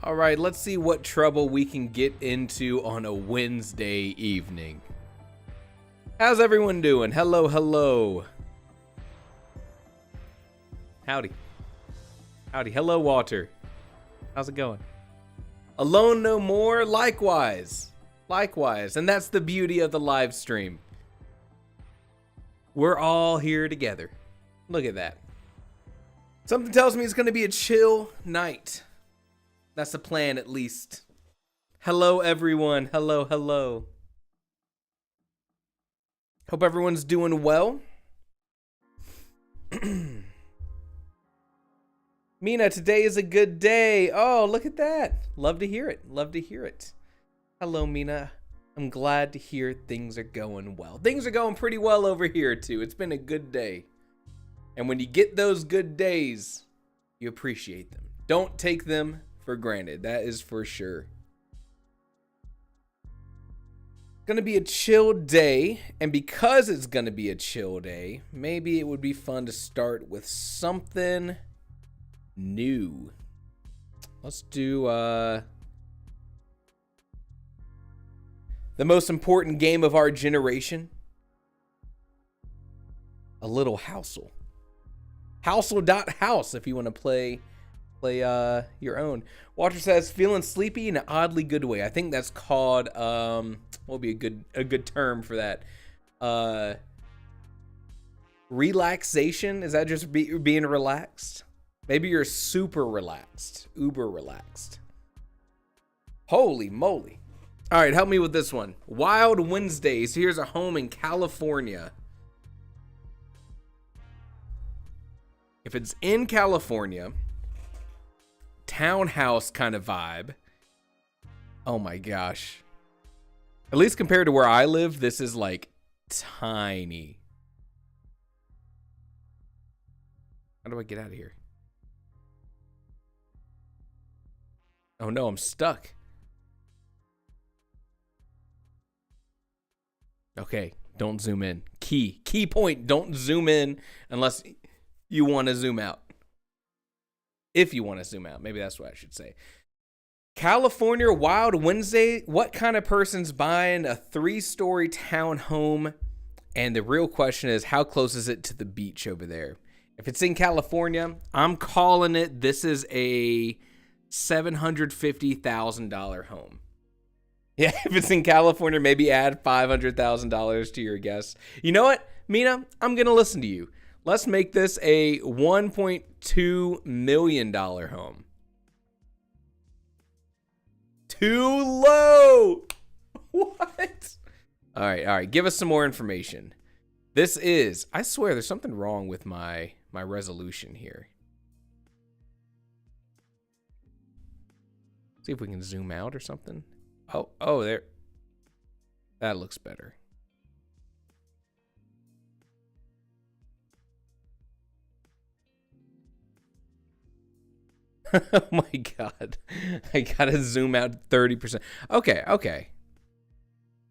All right, let's see what trouble we can get into on a Wednesday evening. How's everyone doing? Hello, hello. Howdy. Howdy. Hello, Walter. How's it going? Alone no more? Likewise. Likewise. And that's the beauty of the live stream. We're all here together. Look at that. Something tells me it's going to be a chill night. That's the plan, at least. Hello, everyone. Hello, hello. Hope everyone's doing well. Mina, today is a good day. Oh, look at that. Love to hear it. Love to hear it. Hello, Mina. I'm glad to hear things are going well. Things are going pretty well over here, too. It's been a good day. And when you get those good days, you appreciate them. Don't take them for granted. That is for sure. It's going to be a chill day. And because it's going to be a chill day, maybe it would be fun to start with something new. Let's do the most important game of our generation. A little Housel. Housel.house if you want to play your own. Walter says, feeling sleepy in an oddly good way. I think that's called what would be a good term for that? Relaxation? Is that just being relaxed? Maybe you're super relaxed, uber relaxed. Holy moly. All right, help me with this one. Wild Wednesdays. Here's a home in California. If it's in California, townhouse kind of vibe. Oh my gosh. At least compared to where I live, this is like tiny. How do I get out of here? Oh no, I'm stuck. Okay, don't zoom in. Key point, don't zoom in unless you want to zoom out. If you want to zoom out, maybe that's what I should say. California Wild Wednesday. What kind of person's buying a 3-story townhome? And the real question is, how close is it to the beach over there? If it's in California, I'm calling it. This is a $750,000 home. Yeah, if it's in California, maybe add $500,000 to your guess. You know what, Mina? I'm going to listen to you. Let's make this a $1.2 million home. Too low. What? All right. Give us some more information. This is, I swear there's something wrong with my resolution here. See if we can zoom out or something. Oh, there. That looks better. Oh my God. I gotta zoom out 30%. Okay.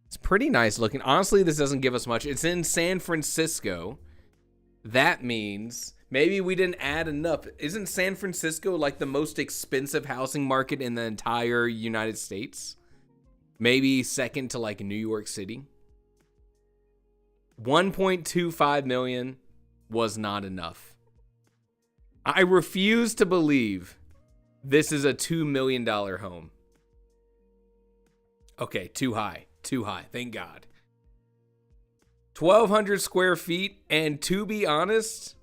It's pretty nice looking. Honestly, this doesn't give us much. It's in San Francisco. That means maybe we didn't add enough. Isn't San Francisco like the most expensive housing market in the entire United States? Maybe second to like New York City. 1.25 million was not enough. I refuse to believe this is a $2 million home. Okay, too high. Thank God. 1,200 square feet, and to be honest,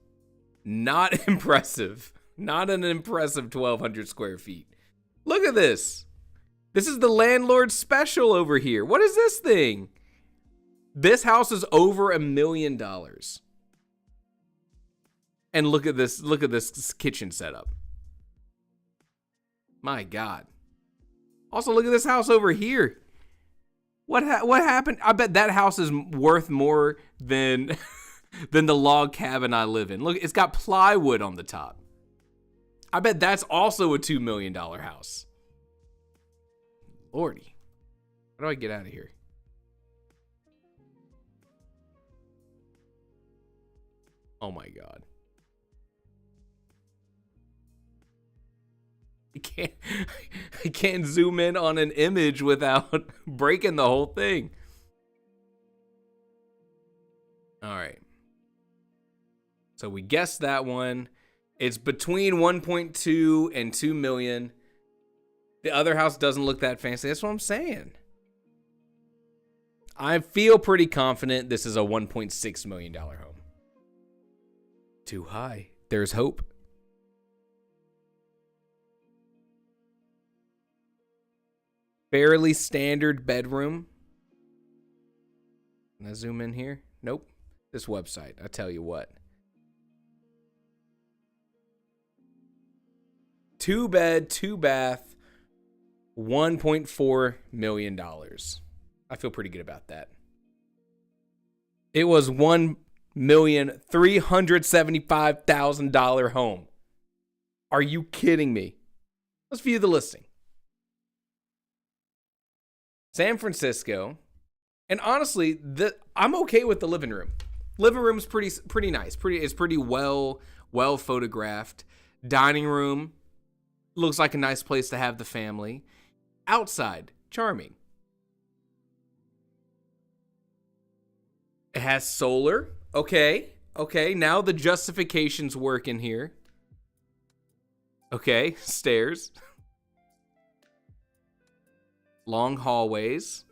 not impressive. Not an impressive 1,200 square feet. Look at this. This is the landlord special over here. What is this thing? This house is over $1 million. And look at this kitchen setup. My God. Also, look at this house over here. What happened? I bet that house is worth more than than the log cabin I live in. Look, it's got plywood on the top. I bet that's also a $2 million house. Lordy. How do I get out of here? Oh my God. can't I can't zoom in on an image without breaking the whole thing. All right. So we guessed that one. It's between 1.2 and 2 million. The other house doesn't look that fancy. That's what I'm saying. I feel pretty confident this is a $1.6 million home. Too high. There's hope. Fairly standard bedroom. Can I zoom in here? Nope. This website, I tell you what. 2 bed, 2 bath, $1.4 million. I feel pretty good about that. It was $1,375,000 home. Are you kidding me? Let's view the listing. San Francisco, and honestly, I'm okay with the living room. Living room's pretty nice. It's pretty well photographed. Dining room looks like a nice place to have the family. Outside, charming. It has solar. Okay. Now the justifications work in here. Okay, stairs. Long hallways.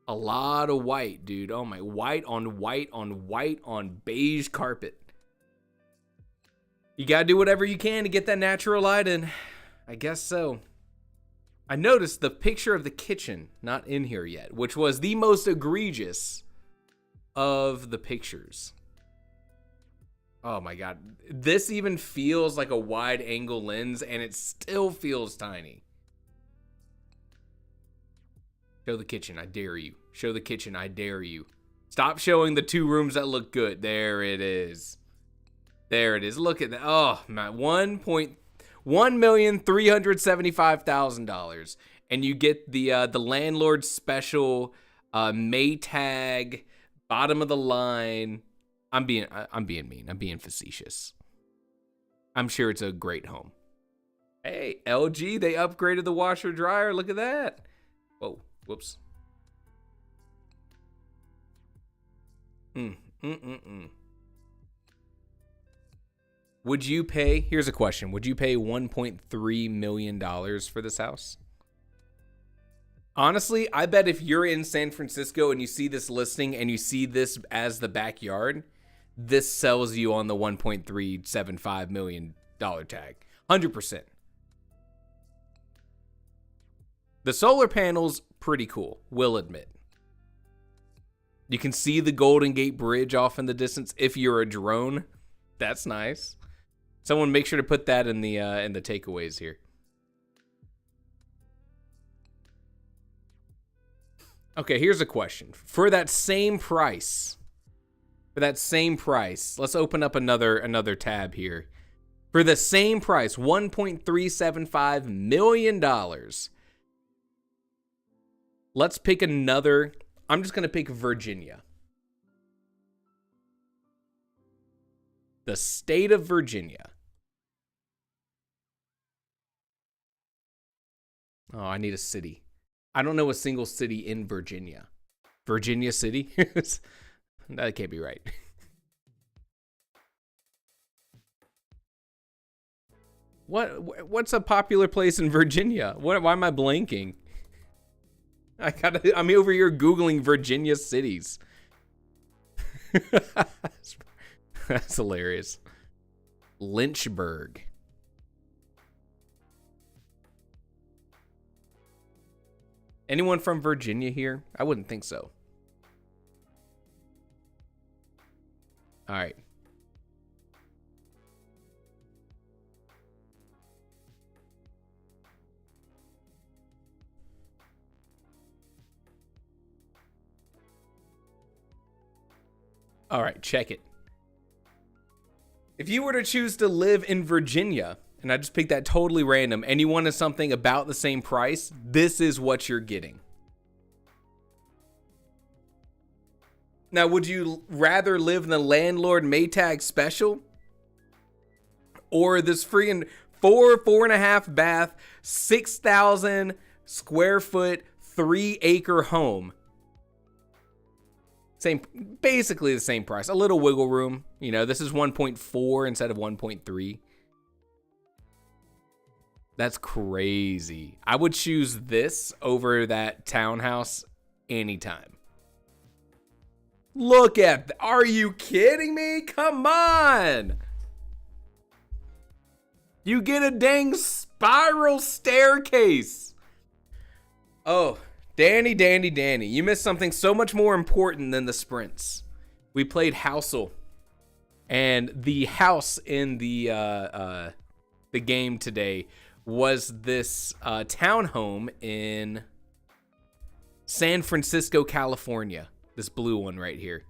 A lot of white, dude. Oh my, white on beige carpet. You gotta do whatever you can to get that natural light in. I guess so. I noticed the picture of the kitchen not in here yet, which was the most egregious of the pictures. Oh my God. This even feels like a wide angle lens and it still feels tiny. Show the kitchen, I dare you. Show the kitchen, I dare you. Stop showing the 2 rooms that look good. There it is. There it is. Look at that. Oh, man. $1,375,000. And you get the landlord special Maytag, bottom of the line. I'm being mean. I'm being facetious. I'm sure it's a great home. Hey, LG, they upgraded the washer dryer. Look at that. Whoa. Whoops. Would you pay, here's a question. Would you pay $1.3 million for this house? Honestly, I bet if you're in San Francisco and you see this listing and you see this as the backyard, this sells you on the $1.375 million tag. 100%. The solar panels, pretty cool, will admit. You can see the Golden Gate Bridge off in the distance. If you're a drone, that's nice. Someone make sure to put that in the takeaways here. Okay, here's a question. For that same price, let's open up another tab here. For the same price, $1.375 million. Let's pick another. I'm just going to pick Virginia. The state of Virginia. Oh, I need a city. I don't know a single city in Virginia. Virginia City? That can't be right. What's a popular place in Virginia? Why am I blanking? I'm over here Googling Virginia cities. That's hilarious. Lynchburg. Anyone from Virginia here? I wouldn't think so. All right. All right, check it. If you were to choose to live in Virginia, and I just picked that totally random, and you wanted something about the same price, this is what you're getting. Now, would you rather live in the landlord Maytag special? Or this freaking four and a half bath, 6,000 square foot, 3-acre home. Basically the same price. A little wiggle room. You know, this is 1.4 instead of 1.3. That's crazy. I would choose this over that townhouse anytime. Look at, are you kidding me? Come on. You get a dang spiral staircase. Oh, Danny, you missed something so much more important than the sprints. We played Housel, and the house in the game today was this townhome in San Francisco, California. This blue one right here.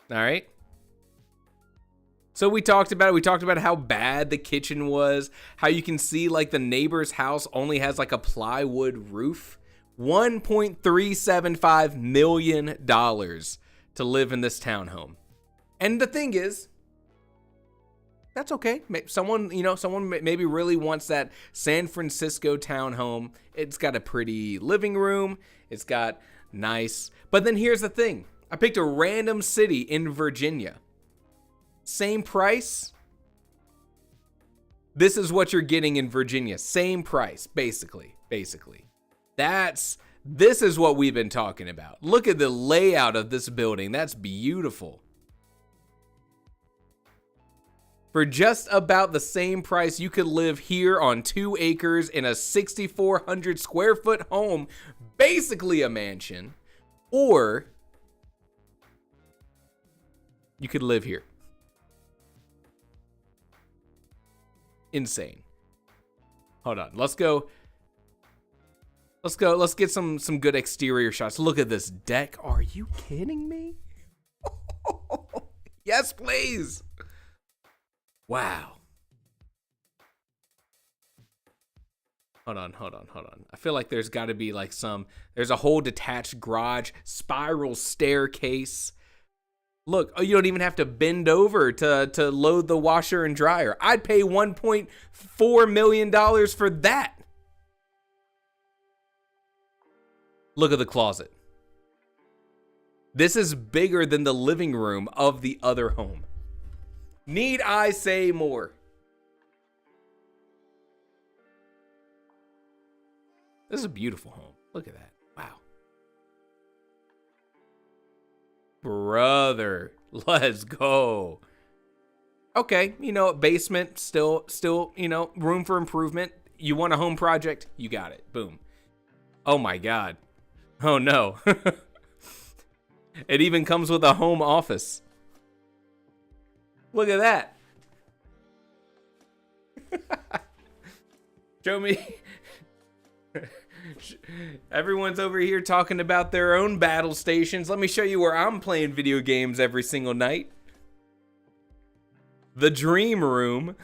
All right. So we talked about it. We talked about how bad the kitchen was, how you can see like the neighbor's house only has like a plywood roof. $1.375 million to live in this townhome. And the thing is, that's okay. Someone maybe really wants that San Francisco townhome. It's got a pretty living room. It's got nice. But then here's the thing. I picked a random city in Virginia. Same price. This is what you're getting in Virginia. Same price, basically. This is what we've been talking about. Look at the layout of this building. That's beautiful. For just about the same price, you could live here on 2 acres in a 6,400 square foot home, basically a mansion, or you could live here. Insane. Hold on. Let's get some good exterior shots. Look at this deck. Are you kidding me? Yes, please. Wow. Hold on. I feel like there's got to be like there's a whole detached garage, spiral staircase. Look, you don't even have to bend over to load the washer and dryer. I'd pay $1.4 million for that. Look at the closet. This is bigger than the living room of the other home. Need I say more? This is a beautiful home. Look at that. Wow. Brother, let's go. Okay, basement, still, room for improvement. You want a home project? You got it. Boom. Oh my God. Oh no. It even comes with a home office. Look at that. Show me. Everyone's over here talking about their own battle stations. Let me show you where I'm playing video games every single night. The dream room.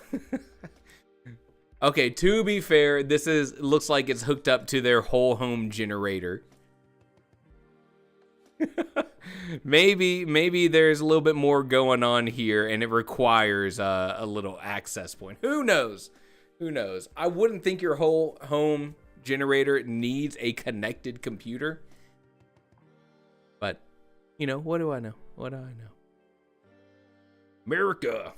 Okay, to be fair, looks like it's hooked up to their whole home generator. Maybe there's a little bit more going on here and it requires a little access point. Who knows? I wouldn't think your whole home generator needs a connected computer. But, what do I know? America.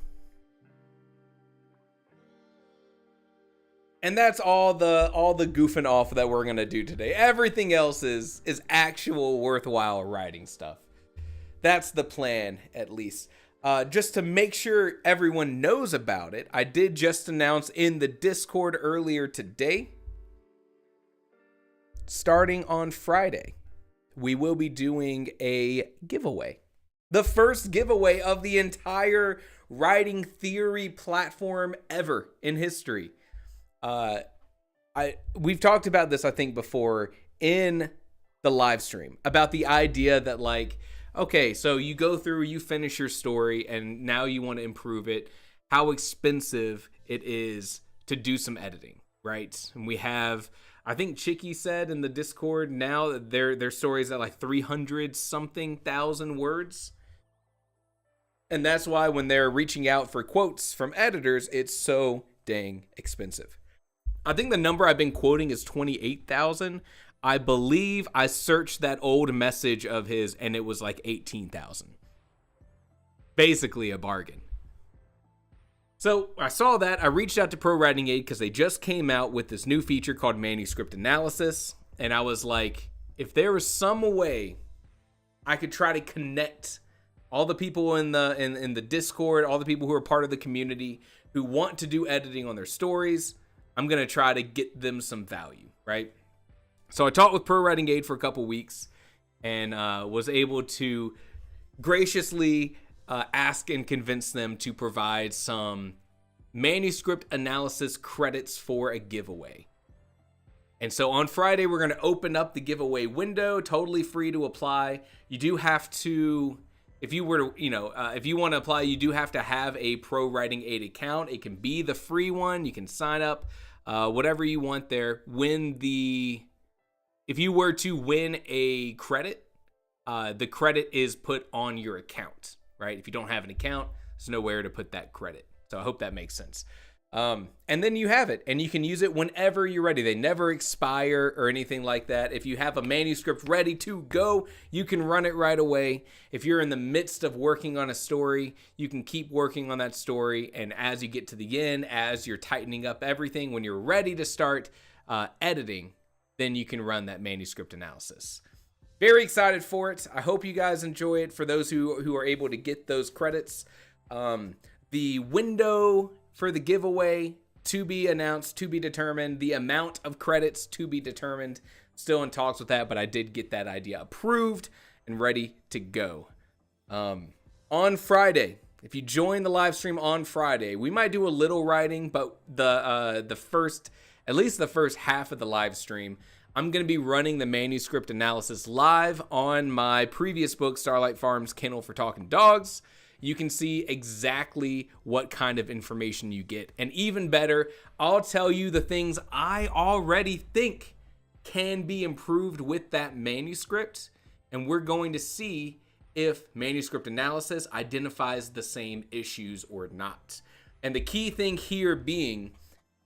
And that's all the goofing off that we're gonna do today. Everything else is actual worthwhile writing stuff. That's the plan, at least. Just to make sure everyone knows about it, I did just announce in the Discord earlier today, starting on Friday, we will be doing a giveaway. The first giveaway of the entire writing theory platform ever in history. We've talked about this, I think, before in the live stream about the idea that, like, okay, so you go through, you finish your story, and now you want to improve it. How expensive it is to do some editing, right? And we have, I think Chicky said in the Discord now that their story's at like 300 something thousand words. And that's why when they're reaching out for quotes from editors, it's so dang expensive. I think the number I've been quoting is 28,000. I believe I searched that old message of his and it was like 18,000. Basically a bargain. So I saw that. I reached out to Pro Writing Aid because they just came out with this new feature called manuscript analysis. And I was like, if there was some way I could try to connect all the people in the Discord, all the people who are part of the community who want to do editing on their stories, I'm going to try to get them some value, right? So I talked with Pro Writing Aid for a couple weeks and was able to graciously ask and convince them to provide some manuscript analysis credits for a giveaway. And so on Friday, we're going to open up the giveaway window, totally free to apply. You do have to, if you were to, if you want to apply, you do have to have a Pro Writing Aid account. It can be the free one. You can sign up, whatever you want there. If you were to win a credit, the credit is put on your account, right? If you don't have an account, there's nowhere to put that credit. So I hope that makes sense. And then you have it and you can use it whenever you're ready. They never expire or anything like that. If you have a manuscript ready to go, you can run it right away. If you're in the midst of working on a story, you can keep working on that story. And as you get to the end, as you're tightening up everything, when you're ready to start editing, then you can run that manuscript analysis. Very excited for it. I hope you guys enjoy it. For those who are able to get those credits, the window for the giveaway to be announced, to be determined. The amount of credits to be determined. Still in talks with that, but I did get that idea approved and ready to go. On Friday, if you join the live stream on Friday, we might do a little writing, but at least the first half of the live stream, I'm going to be running the manuscript analysis live on my previous book, Starlight Farm's Kennel for Talking Dogs. You can see exactly what kind of information you get. And even better, I'll tell you the things I already think can be improved with that manuscript. And we're going to see if manuscript analysis identifies the same issues or not. And the key thing here being,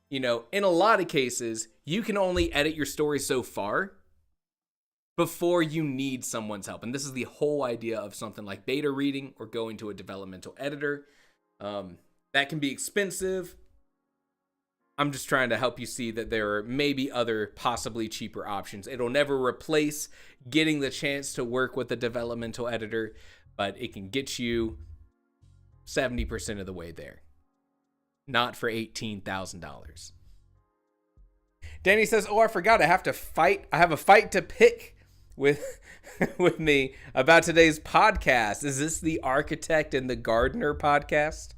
in a lot of cases, you can only edit your story so far before you need someone's help. And this is the whole idea of something like beta reading or going to a developmental editor. That can be expensive. I'm just trying to help you see that there are maybe other possibly cheaper options. It'll never replace getting the chance to work with a developmental editor, but it can get you 70% of the way there. Not for $18,000. Danny says, I forgot. I have a fight to pick with me about today's podcast. Is this the Architect and the Gardener podcast?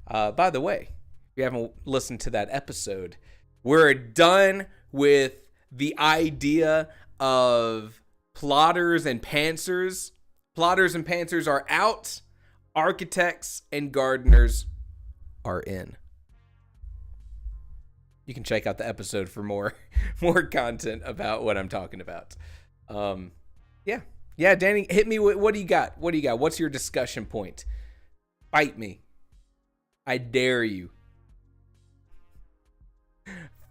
By the way, if you haven't listened to that episode, we're done with the idea of plotters and pantsers. Plotters and pantsers are out. Architects and gardeners are in. You can check out the episode for more content about what I'm talking about. Yeah, Danny, hit me with, what do you got? What's your discussion point? Fight me. I dare you.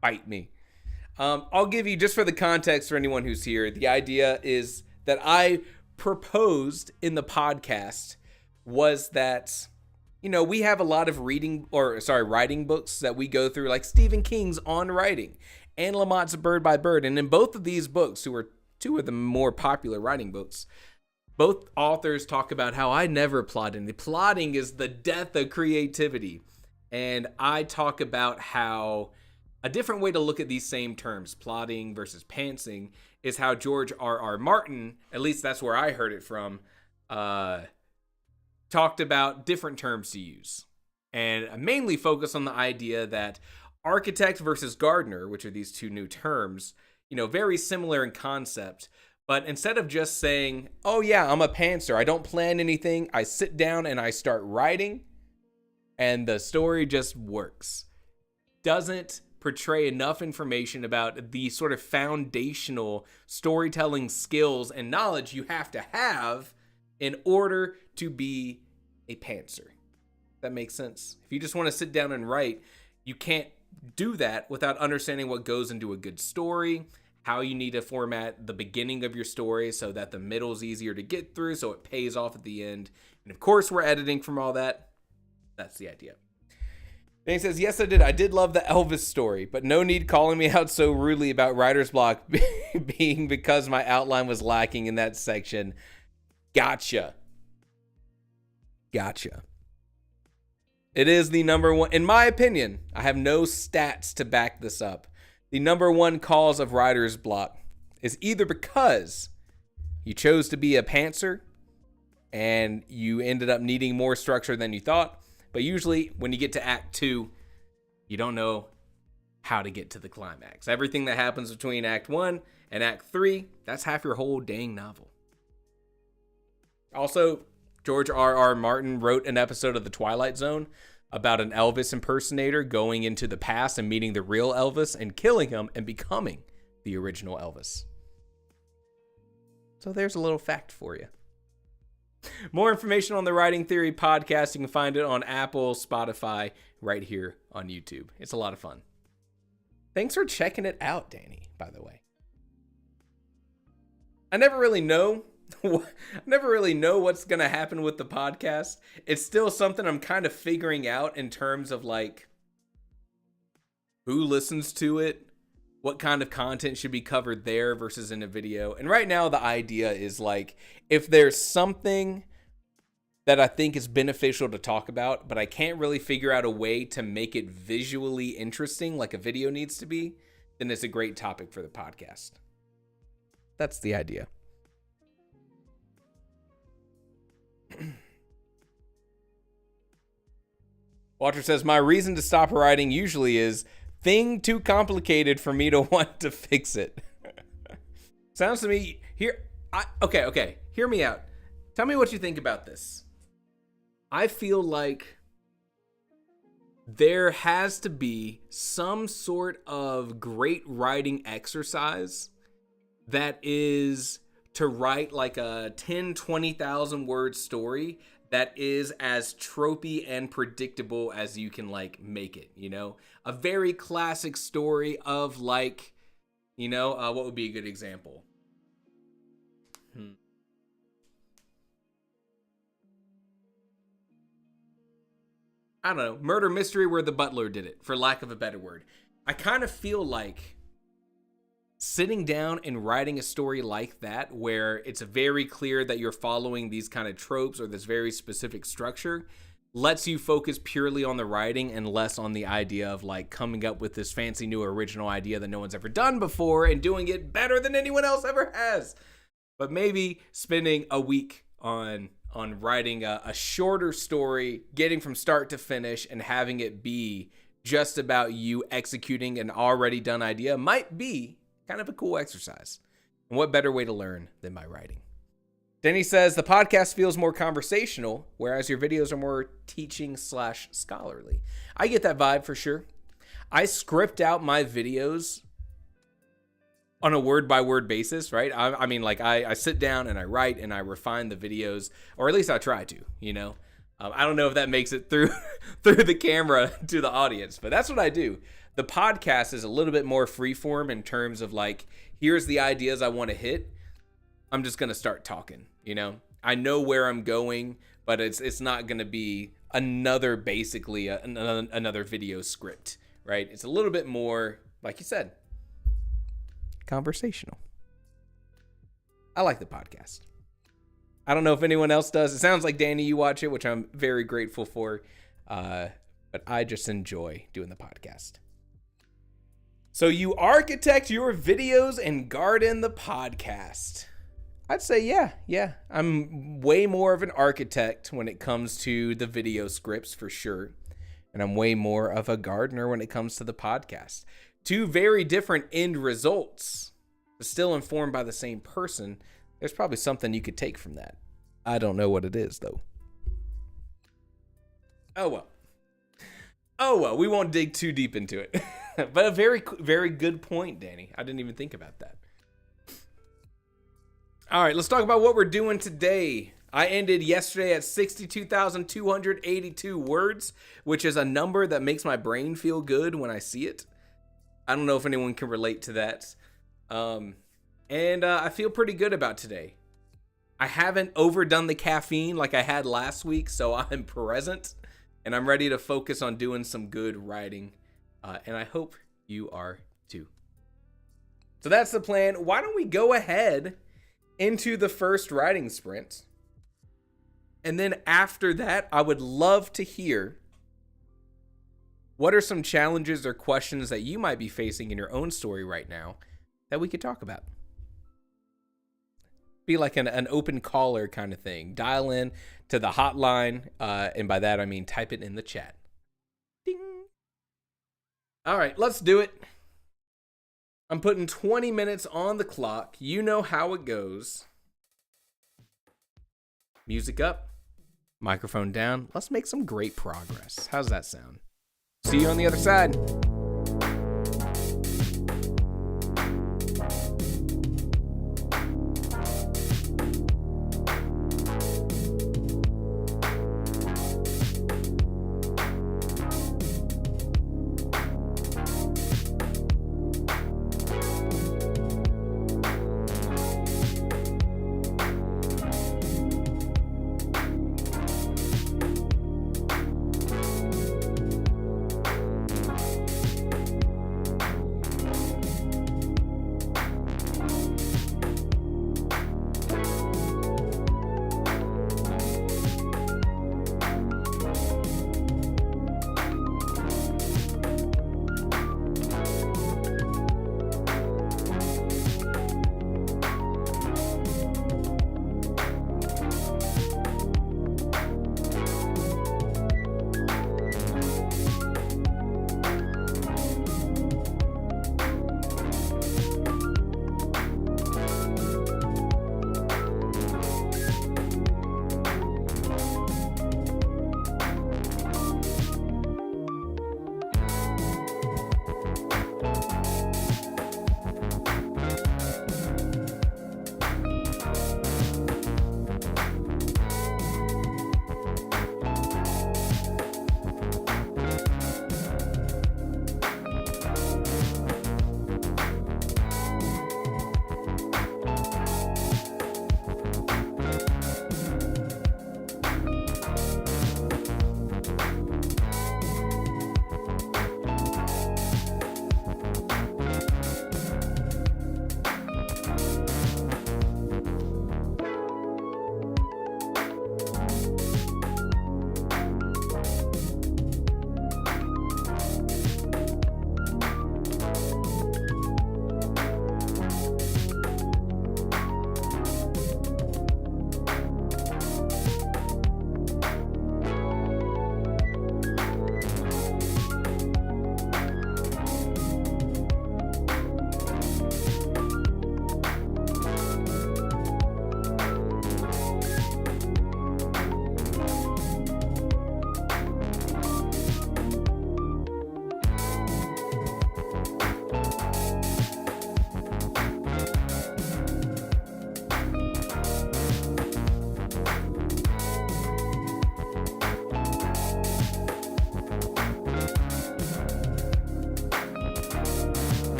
Fight me. I'll give you, just for the context for anyone who's here, the idea is that I proposed in the podcast was that, we have a lot of writing books that we go through, like Stephen King's On Writing and Lamont's Bird by Bird. And in both of these books, who are two of the more popular writing books, both authors talk about how I never plot, and the plotting is the death of creativity. And I talk about how a different way to look at these same terms, plotting versus pantsing, is how George R.R. Martin, at least that's where I heard it from, talked about different terms to use. And I mainly focus on the idea that architect versus gardener, which are these two new terms, very similar in concept. But instead of just saying, oh yeah, I'm a pantser, I don't plan anything, I sit down and I start writing, and the story just works. Doesn't portray enough information about the sort of foundational storytelling skills and knowledge you have to have in order to be a pantser. That makes sense. If you just want to sit down and write, you can't do that without understanding what goes into a good story, how you need to format the beginning of your story so that the middle is easier to get through, so it pays off at the end. And of course, we're editing from all that. That's the idea. Then he says, yes, I did. I did love the Elvis story, but no need calling me out so rudely about writer's block being because my outline was lacking in that section. Gotcha. It is the number one, in my opinion, I have no stats to back this up. The number one cause of writer's block is either because you chose to be a pantser and you ended up needing more structure than you thought, but usually when you get to Act 2, you don't know how to get to the climax. Everything that happens between Act 1 and Act 3, that's half your whole dang novel. Also, George R.R. Martin wrote an episode of The Twilight Zone about an Elvis impersonator going into the past and meeting the real Elvis and killing him and becoming the original Elvis. So there's a little fact for you. More information on the Writing Theory podcast, you can find it on Apple, Spotify, right here on YouTube. It's a lot of fun. Thanks for checking it out, Danny, by the way. I never really know what's going to happen with the podcast. It's still something I'm kind of figuring out in terms of like who listens to it, what kind of content should be covered there versus in a video. And right now the idea is like, if there's something that I think is beneficial to talk about, but I can't really figure out a way to make it visually interesting like a video needs to be, then it's a great topic for the podcast. That's the idea. Walter says, my reason to stop writing usually is thing too complicated for me to want to fix it. Sounds to me okay, hear me out. Tell me what you think about this. I feel like there has to be some sort of great writing exercise that is to write like a 10, 20,000 word story that is as tropey and predictable as you can like make it, you know? A very classic story of like, you know, what would be a good example? I don't know, murder mystery where the butler did it, for lack of a better word. I kind of feel like sitting down and writing a story like that, where it's very clear that you're following these kind of tropes or this very specific structure, lets you focus purely on the writing and less on the idea of like coming up with this fancy new original idea that no one's ever done before and doing it better than anyone else ever has. But maybe spending a week on writing a shorter story, getting from start to finish, and having it be just about you executing an already done idea might be kind of a cool exercise. And what better way to learn than by writing? Denny says, the podcast feels more conversational, whereas your videos are more teaching/scholarly. I get that vibe for sure. I script out my videos on a word-by-word basis, right? I mean, like, I sit down and I write and I refine the videos, or at least I try to, you know? I don't know if that makes it through the camera to the audience, but that's what I do. The podcast is a little bit more freeform in terms of, like, here's the ideas I want to hit. I'm just going to start talking, you know? I know where I'm going, but it's not going to be another, basically, another video script, right? It's a little bit more, like you said, conversational. I like the podcast. I don't know if anyone else does. It sounds like, Danny, you watch it, which I'm very grateful for. But I just enjoy doing the podcast. So you architect your videos and garden the podcast. I'd say, yeah. I'm way more of an architect when it comes to the video scripts, for sure. And I'm way more of a gardener when it comes to the podcast. Two very different end results, but still informed by the same person. There's probably something you could take from that. I don't know what it is, though. Oh, well, we won't dig too deep into it. But a very, very good point, Danny. I didn't even think about that. All right, let's talk about what we're doing today. I ended yesterday at 62,282 words, which is a number that makes my brain feel good when I see it. I don't know if anyone can relate to that. And I feel pretty good about today. I haven't overdone the caffeine like I had last week, so I'm present and I'm ready to focus on doing some good writing. And I hope you are too. So that's the plan. Why don't we go ahead into the first writing sprint? And then after that, I would love to hear what are some challenges or questions that you might be facing in your own story right now that we could talk about. Be like an open caller kind of thing. Dial in to the hotline, and by that I mean type it in the chat. Ding. All right, let's do it. I'm putting 20 minutes on the clock. You know how it goes. Music up, microphone down. Let's make some great progress. How's that sound? See you on the other side.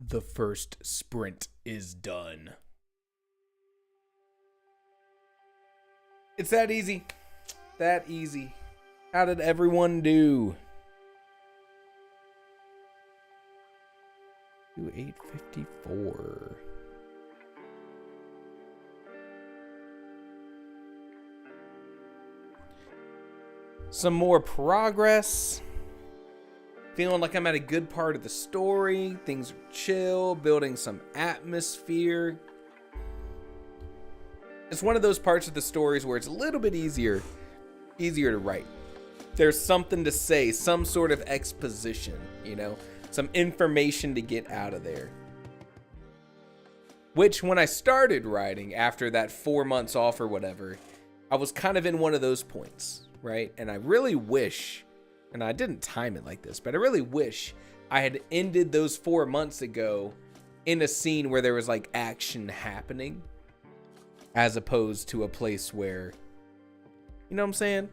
The first sprint is done. It's that easy. That easy. How did everyone do? 2854. Some more progress. Feeling like I'm at a good part of the story. Things are chill, building some atmosphere. It's one of those parts of the stories where it's a little bit easier to write. There's something to say, some sort of exposition, you know, some information to get out of there. Which, when I started writing after that 4 months off or whatever, I was kind of in one of those points, right? And I really wish, and I didn't time it like this, but I really wish I had ended those 4 months ago in a scene where there was like action happening, as opposed to a place where, you know what I'm saying?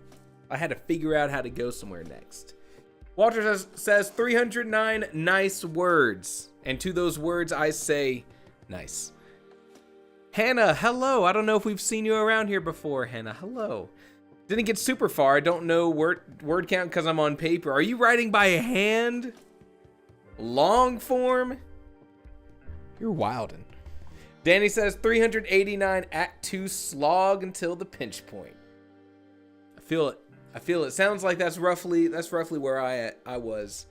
I had to figure out how to go somewhere next. Walter says 309 nice words. And to those words, I say nice. Hannah, hello. I don't know if we've seen you around here before, Hannah. Hello. Didn't get super far. I don't know word count because I'm on paper. Are you writing by hand? Long form? You're wildin'. Danny says 389 Act 2 slog until the pinch point. I feel it. Sounds like that's roughly where I was.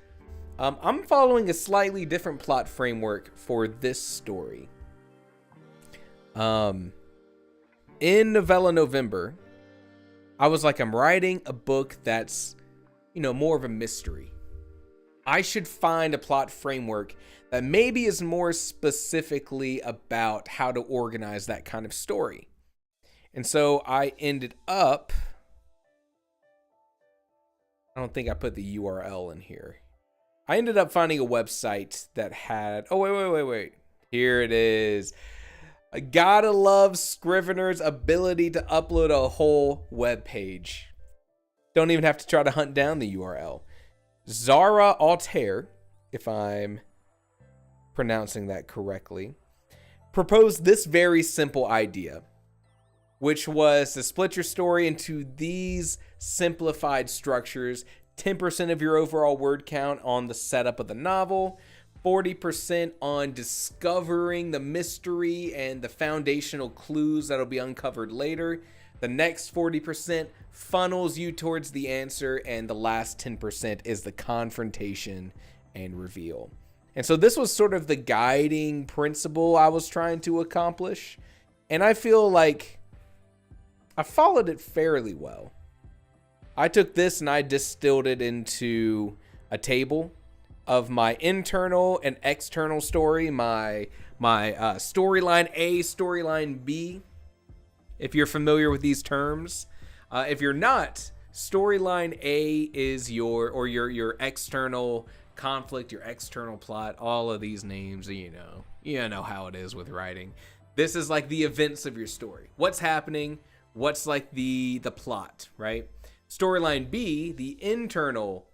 I'm following a slightly different plot framework for this story. In Novella November, I was like, I'm writing a book that's, you know, more of a mystery. I should find a plot framework that maybe is more specifically about how to organize that kind of story. And so I ended up, I don't think I put the URL in here. I ended up finding a website that had, oh, wait. Here it is. I gotta love Scrivener's ability to upload a whole web page. Don't even have to try to hunt down the URL. Zara Altair, if I'm pronouncing that correctly, proposed this very simple idea, which was to split your story into these simplified structures: 10% of your overall word count on the setup of the novel, 40% on discovering the mystery and the foundational clues that'll be uncovered later. The next 40% funnels you towards the answer, and the last 10% is the confrontation and reveal. And so this was sort of the guiding principle I was trying to accomplish, and I feel like I followed it fairly well. I took this and I distilled it into a table of my internal and external story, my storyline A, storyline B, if you're familiar with these terms. If you're not, storyline A is your external conflict, your external plot, all of these names, you know how it is with writing. This is like the events of your story. What's happening? What's like the plot, right? Storyline B, the internal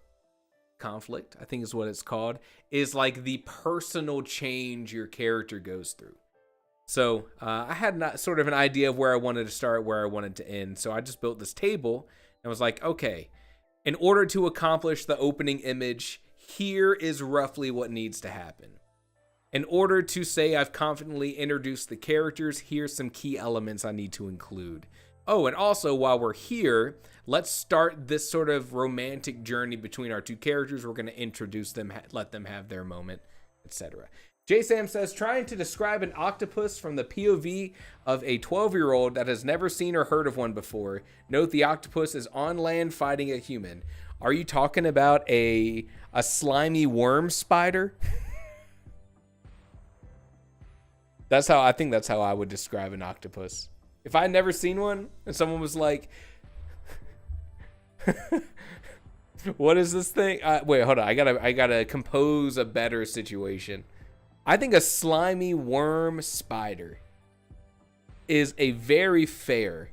conflict, I think is what it's called, is like the personal change your character goes through. So I had sort of an idea of where I wanted to start, where I wanted to end. So I just built this table and was like, okay, in order to accomplish the opening image, here is roughly what needs to happen. In order to say I've confidently introduced the characters, here's some key elements I need to include. Oh, and also while we're here, let's start this sort of romantic journey between our two characters. We're going to introduce them, let them have their moment, etc. J Sam says, trying to describe an octopus from the POV of a 12-year-old that has never seen or heard of one before. Note the octopus is on land fighting a human. Are you talking about a slimy worm spider? I think that's how I would describe an octopus. If I'd never seen one and someone was like, what is this thing? Wait, hold on. I gotta compose a better situation. I think a slimy worm spider is a very fair,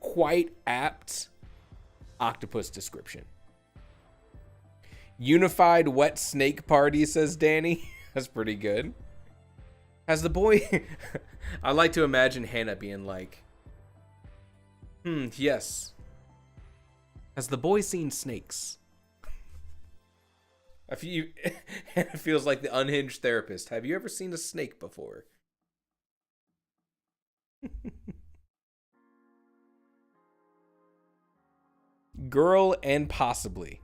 quite apt octopus description. Unified wet snake party, says Danny. That's pretty good. Has the boy... I like to imagine Hannah being like, yes. Has the boy seen snakes? Hannah feels like the unhinged therapist. Have you ever seen a snake before? Girl and possibly.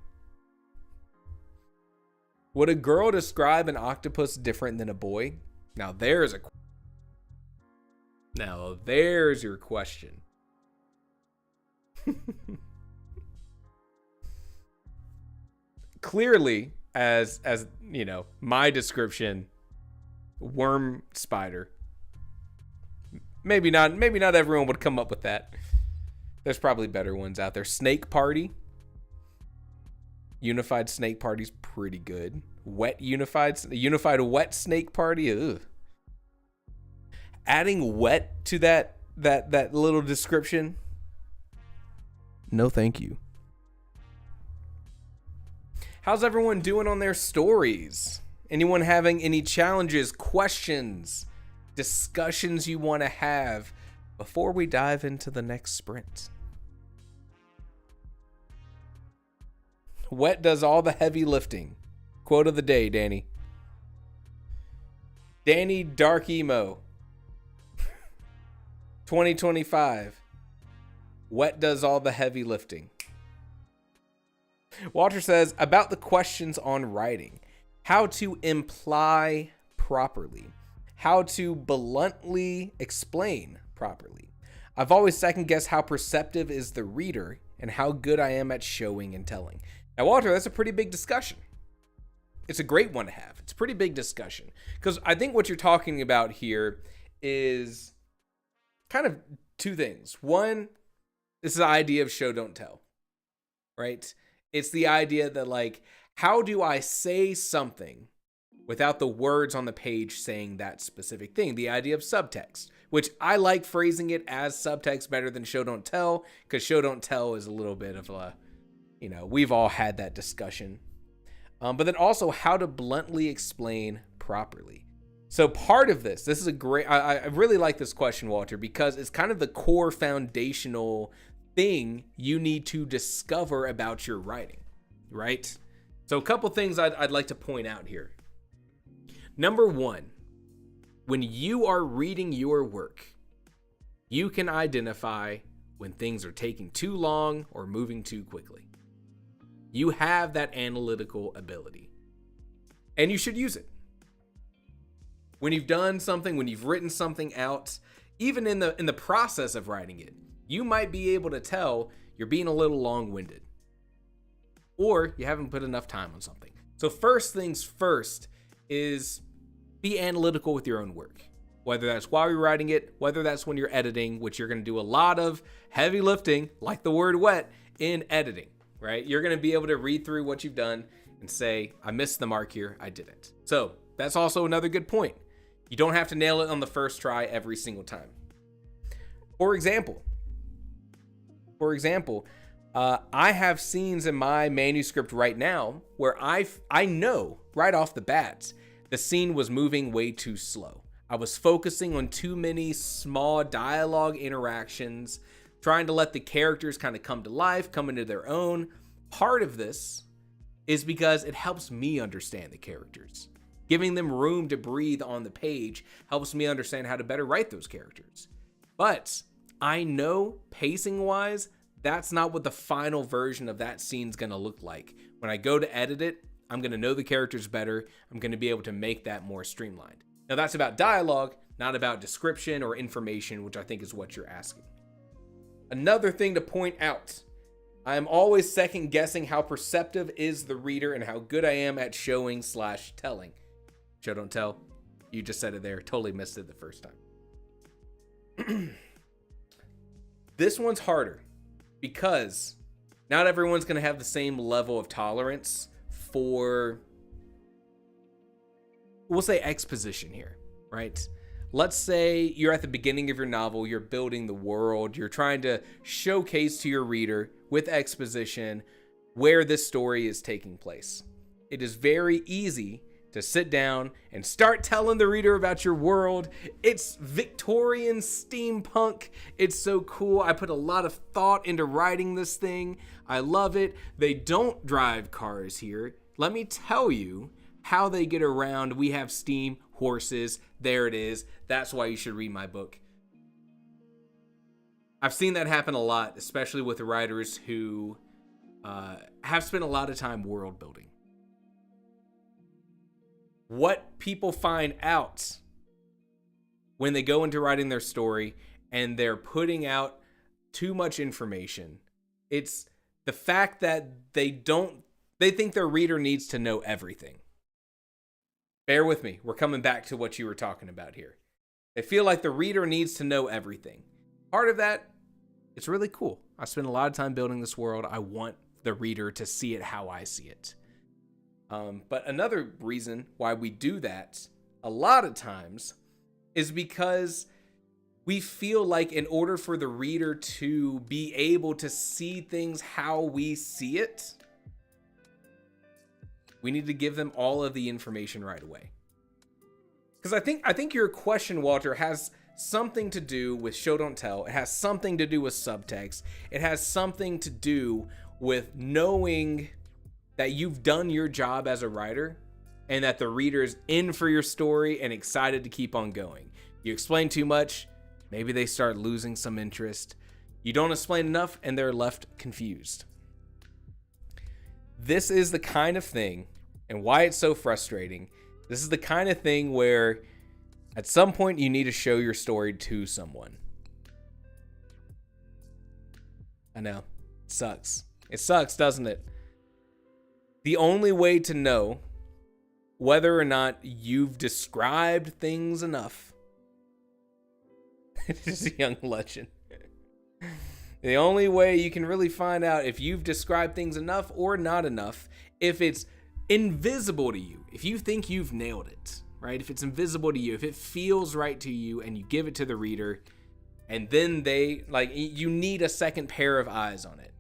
Would a girl describe an octopus different than a boy? Now there's your question. Clearly, as you know, my description, worm spider. Maybe not everyone would come up with that. There's probably better ones out there. Snake party. Unified snake party's pretty good. Unified wet snake party. Ugh. Adding wet to that little description. No, thank you. How's everyone doing on their stories? Anyone having any challenges, questions, discussions you want to have before we dive into the next sprint? Wet does all the heavy lifting. Quote of the day, Danny. Danny Dark Emo. 2025. Wet does all the heavy lifting. Walter says, about the questions on writing. How to imply properly. How to bluntly explain properly. I've always second guessed how perceptive is the reader and how good I am at showing and telling. Now, Walter, that's a pretty big discussion. It's a great one to have. It's a pretty big discussion. Because I think what you're talking about here is kind of two things. One, this is the idea of show, don't tell. Right? It's the idea that, like, how do I say something without the words on the page saying that specific thing? The idea of subtext, which I like phrasing it as subtext better than show, don't tell, because show, don't tell is a little bit of a, you know, we've all had that discussion. But then also how to bluntly explain properly. So part of this is a great, I really like this question, Walter, because it's kind of the core foundational thing you need to discover about your writing, right? So a couple things I'd like to point out here. Number one, when you are reading your work, you can identify when things are taking too long or moving too quickly. You have that analytical ability, and you should use it. When you've done something, when you've written something out, even in the process of writing it, you might be able to tell you're being a little long-winded or you haven't put enough time on something. So first things first is be analytical with your own work, whether that's while you're writing it, whether that's when you're editing, which you're going to do a lot of heavy lifting, like the word wet, in editing, right? You're going to be able to read through what you've done and say, I missed the mark here, I didn't. So that's also another good point. You don't have to nail it on the first try every single time. For example, I have scenes in my manuscript right now where I know right off the bat the scene was moving way too slow. I was focusing on too many small dialogue interactions, trying to let the characters kind of come to life, come into their own. Part of this is because it helps me understand the characters. Giving them room to breathe on the page helps me understand how to better write those characters. But I know pacing-wise, that's not what the final version of that scene's gonna look like. When I go to edit it, I'm gonna know the characters better. I'm gonna be able to make that more streamlined. Now that's about dialogue, not about description or information, which I think is what you're asking. Another thing to point out, I am always second guessing how perceptive is the reader and how good I am at showing/telling. Show, don't tell. You just said it there. Totally missed it the first time. This one's harder because not everyone's going to have the same level of tolerance for, we'll say, exposition here, right? Let's say you're at the beginning of your novel, you're building the world, you're trying to showcase to your reader with exposition where this story is taking place. It is very easy to sit down and start telling the reader about your world. It's Victorian steampunk. It's so cool. I put a lot of thought into writing this thing. I love it. They don't drive cars here. Let me tell you how they get around. We have steam, horses. There it is. That's why you should read my book. I've seen that happen a lot, especially with writers who have spent a lot of time world building. What people find out when they go into writing their story and they're putting out too much information, it's the fact that they think their reader needs to know everything. Bear with me. We're coming back to what you were talking about here. They feel like the reader needs to know everything. Part of that, it's really cool. I spent a lot of time building this world. I want the reader to see it how I see it. But another reason why we do that a lot of times is because we feel like in order for the reader to be able to see things how we see it, we need to give them all of the information right away. Because I think your question, Walter, has something to do with show don't tell. It has something to do with subtext. It has something to do with knowing that you've done your job as a writer and that the reader's in for your story and excited to keep on going. You explain too much, maybe they start losing some interest. You don't explain enough and they're left confused. This is the kind of thing, and why it's so frustrating, this is the kind of thing where at some point you need to show your story to someone. I know, it sucks. It sucks, doesn't it? The only way to know whether or not you've described things enough. It is a young legend. The only way you can really find out if you've described things enough or not enough, if it's invisible to you, if you think you've nailed it, right? If it's invisible to you, if it feels right to you and you give it to the reader and then you need a second pair of eyes on it.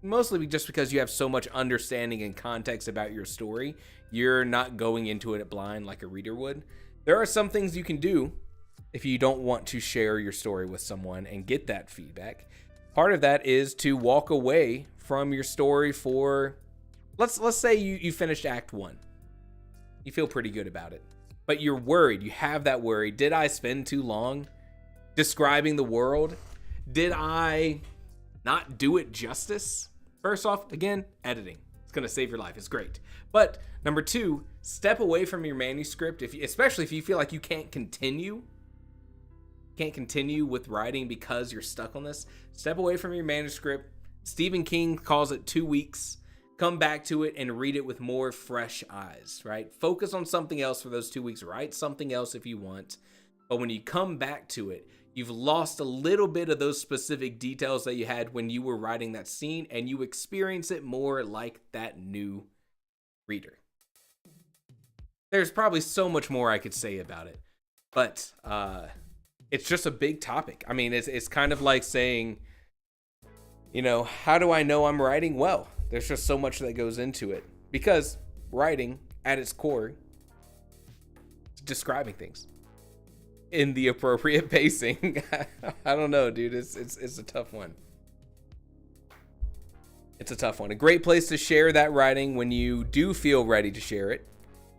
Mostly just because you have so much understanding and context about your story, you're not going into it blind like a reader would. There are some things you can do if you don't want to share your story with someone and get that feedback. Part of that is to walk away from your story for, let's say you finished Act 1. You feel pretty good about it, but you're worried. You have that worry. Did I spend too long describing the world? Did I not do it justice? First off, again, editing. It's going to save your life. It's great. But number 2, step away from your manuscript, especially if you feel like you can't continue with writing because you're stuck on this. Step away from your manuscript. Stephen King calls it 2 weeks. Come back to it and read it with more fresh eyes, right? Focus on something else for those 2 weeks. Write something else if you want. But when you come back to it, you've lost a little bit of those specific details that you had when you were writing that scene, and you experience it more like that new reader. There's probably so much more I could say about it, but it's just a big topic. I mean, it's kind of like saying, how do I know I'm writing well? There's just so much that goes into it, because writing at its core is describing things in the appropriate pacing. I don't know, dude. It's a tough one. It's a tough one. A great place to share that writing when you do feel ready to share it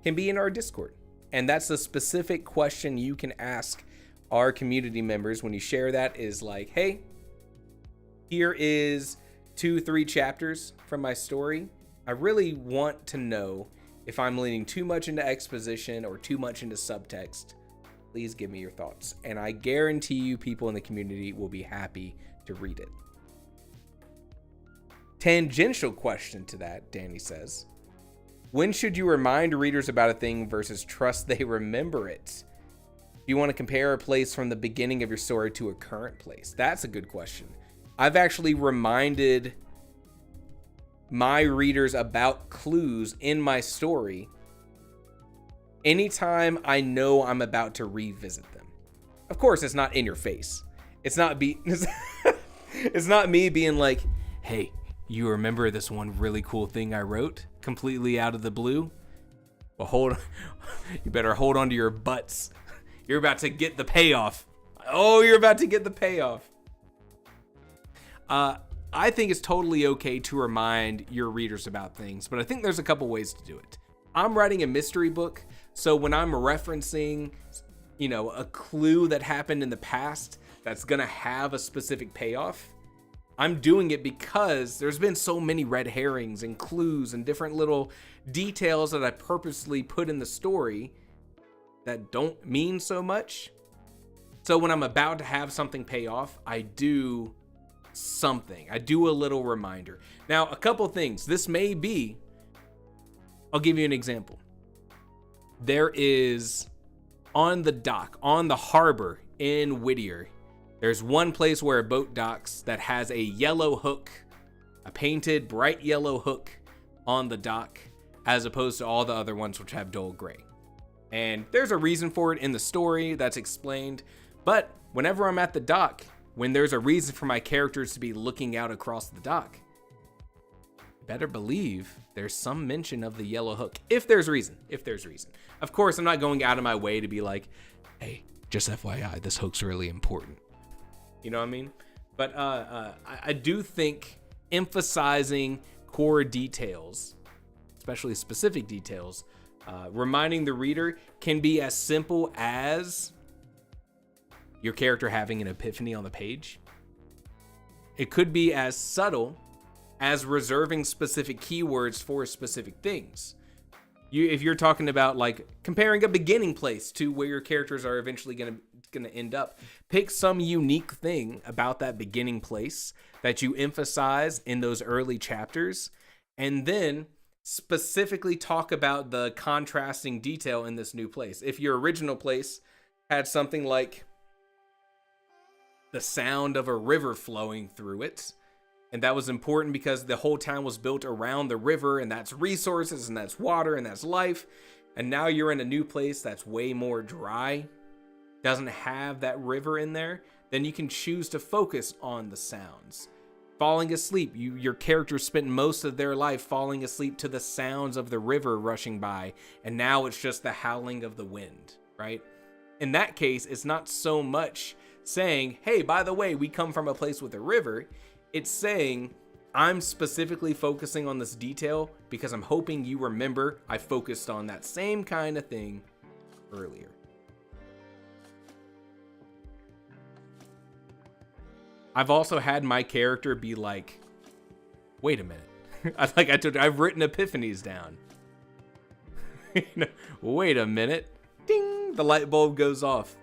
can be in our Discord. And that's a specific question you can ask our community members when you share that, is like, hey, here is 2-3 chapters from my story. I really want to know if I'm leaning too much into exposition or too much into subtext. Please give me your thoughts. And I guarantee you people in the community will be happy to read it. Tangential question to that, Danny says, when should you remind readers about a thing versus trust they remember it? Do you want to compare a place from the beginning of your story to a current place? That's a good question. I've actually reminded my readers about clues in my story anytime I know I'm about to revisit them. Of course, it's not in your face. It's not me being like, hey, you remember this one really cool thing I wrote completely out of the blue? Well, hold on. You better hold on to your butts. You're about to get the payoff. Oh, you're about to get the payoff. I think it's totally okay to remind your readers about things, but I think there's a couple ways to do it. I'm writing a mystery book, so when I'm referencing, a clue that happened in the past that's gonna have a specific payoff, I'm doing it because there's been so many red herrings and clues and different little details that I purposely put in the story that don't mean so much. So when I'm about to have something pay off, I do something. I do a little reminder. Now, a couple things. This may be, I'll give you an example. There is on the dock, on the harbor in Whittier, there's one place where a boat docks that has a yellow hook, a painted bright yellow hook on the dock, as opposed to all the other ones which have dull gray. And there's a reason for it in the story that's explained. But whenever I'm at the dock, when there's a reason for my characters to be looking out across the dock, better believe there's some mention of the yellow hook. If there's reason. Of course, I'm not going out of my way to be like, hey, just FYI, this hook's really important. You know what I mean? But I do think emphasizing core details, especially specific details, reminding the reader can be as simple as your character having an epiphany on the page. It could be as subtle as reserving specific keywords for specific things. If you're talking about like comparing a beginning place to where your characters are eventually going to end up, pick some unique thing about that beginning place that you emphasize in those early chapters, and then specifically talk about the contrasting detail in this new place. If your original place had something like the sound of a river flowing through it, and that was important because the whole town was built around the river, and that's resources, and that's water, and that's life. And now you're in a new place that's way more dry, doesn't have that river in there, then you can choose to focus on the sounds. Falling asleep, your character spent most of their life falling asleep to the sounds of the river rushing by, and now it's just the howling of the wind, right? In that case, it's not so much saying, hey, by the way, we come from a place with a river. It's saying, I'm specifically focusing on this detail because I'm hoping you remember I focused on that same kind of thing earlier. I've also had my character be like, wait a minute. I've written epiphanies down. Wait a minute. Ding, the light bulb goes off.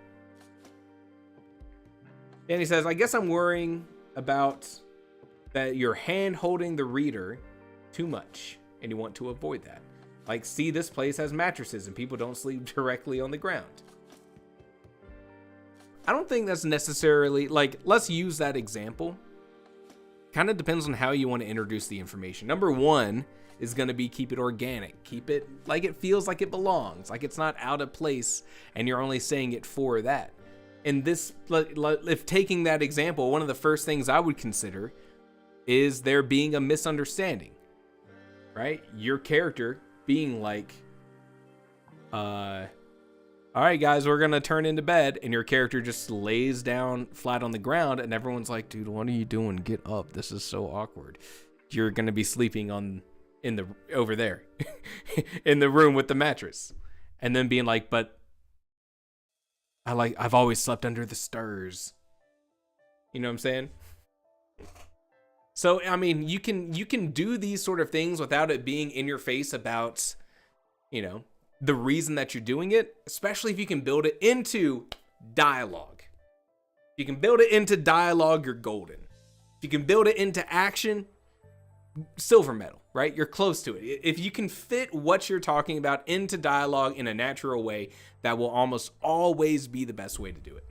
And he says, I guess I'm worrying about that you're hand holding the reader too much, and you want to avoid that. Like, see, this place has mattresses and people don't sleep directly on the ground. I don't think that's necessarily, like, let's use that example. Kind of depends on how you want to introduce the information. Number one is going to be keep it organic. Keep it like it feels like it belongs, like it's not out of place and you're only saying it for that. In this, if taking that example, one of the first things I would consider is there being a misunderstanding, right? Your character being like, all right, guys, we're going to turn into bed. And your character just lays down flat on the ground. And everyone's like, dude, what are you doing? Get up. This is so awkward. You're going to be sleeping over there in the room with the mattress. And then being like, but I've always slept under the stars. You know what I'm saying? So, I mean, you can do these sort of things without it being in your face about, the reason that you're doing it, especially if you can build it into dialogue. If you can build it into dialogue, you're golden. If you can build it into action, silver medal, right? You're close to it. If you can fit what you're talking about into dialogue in a natural way, that will almost always be the best way to do it.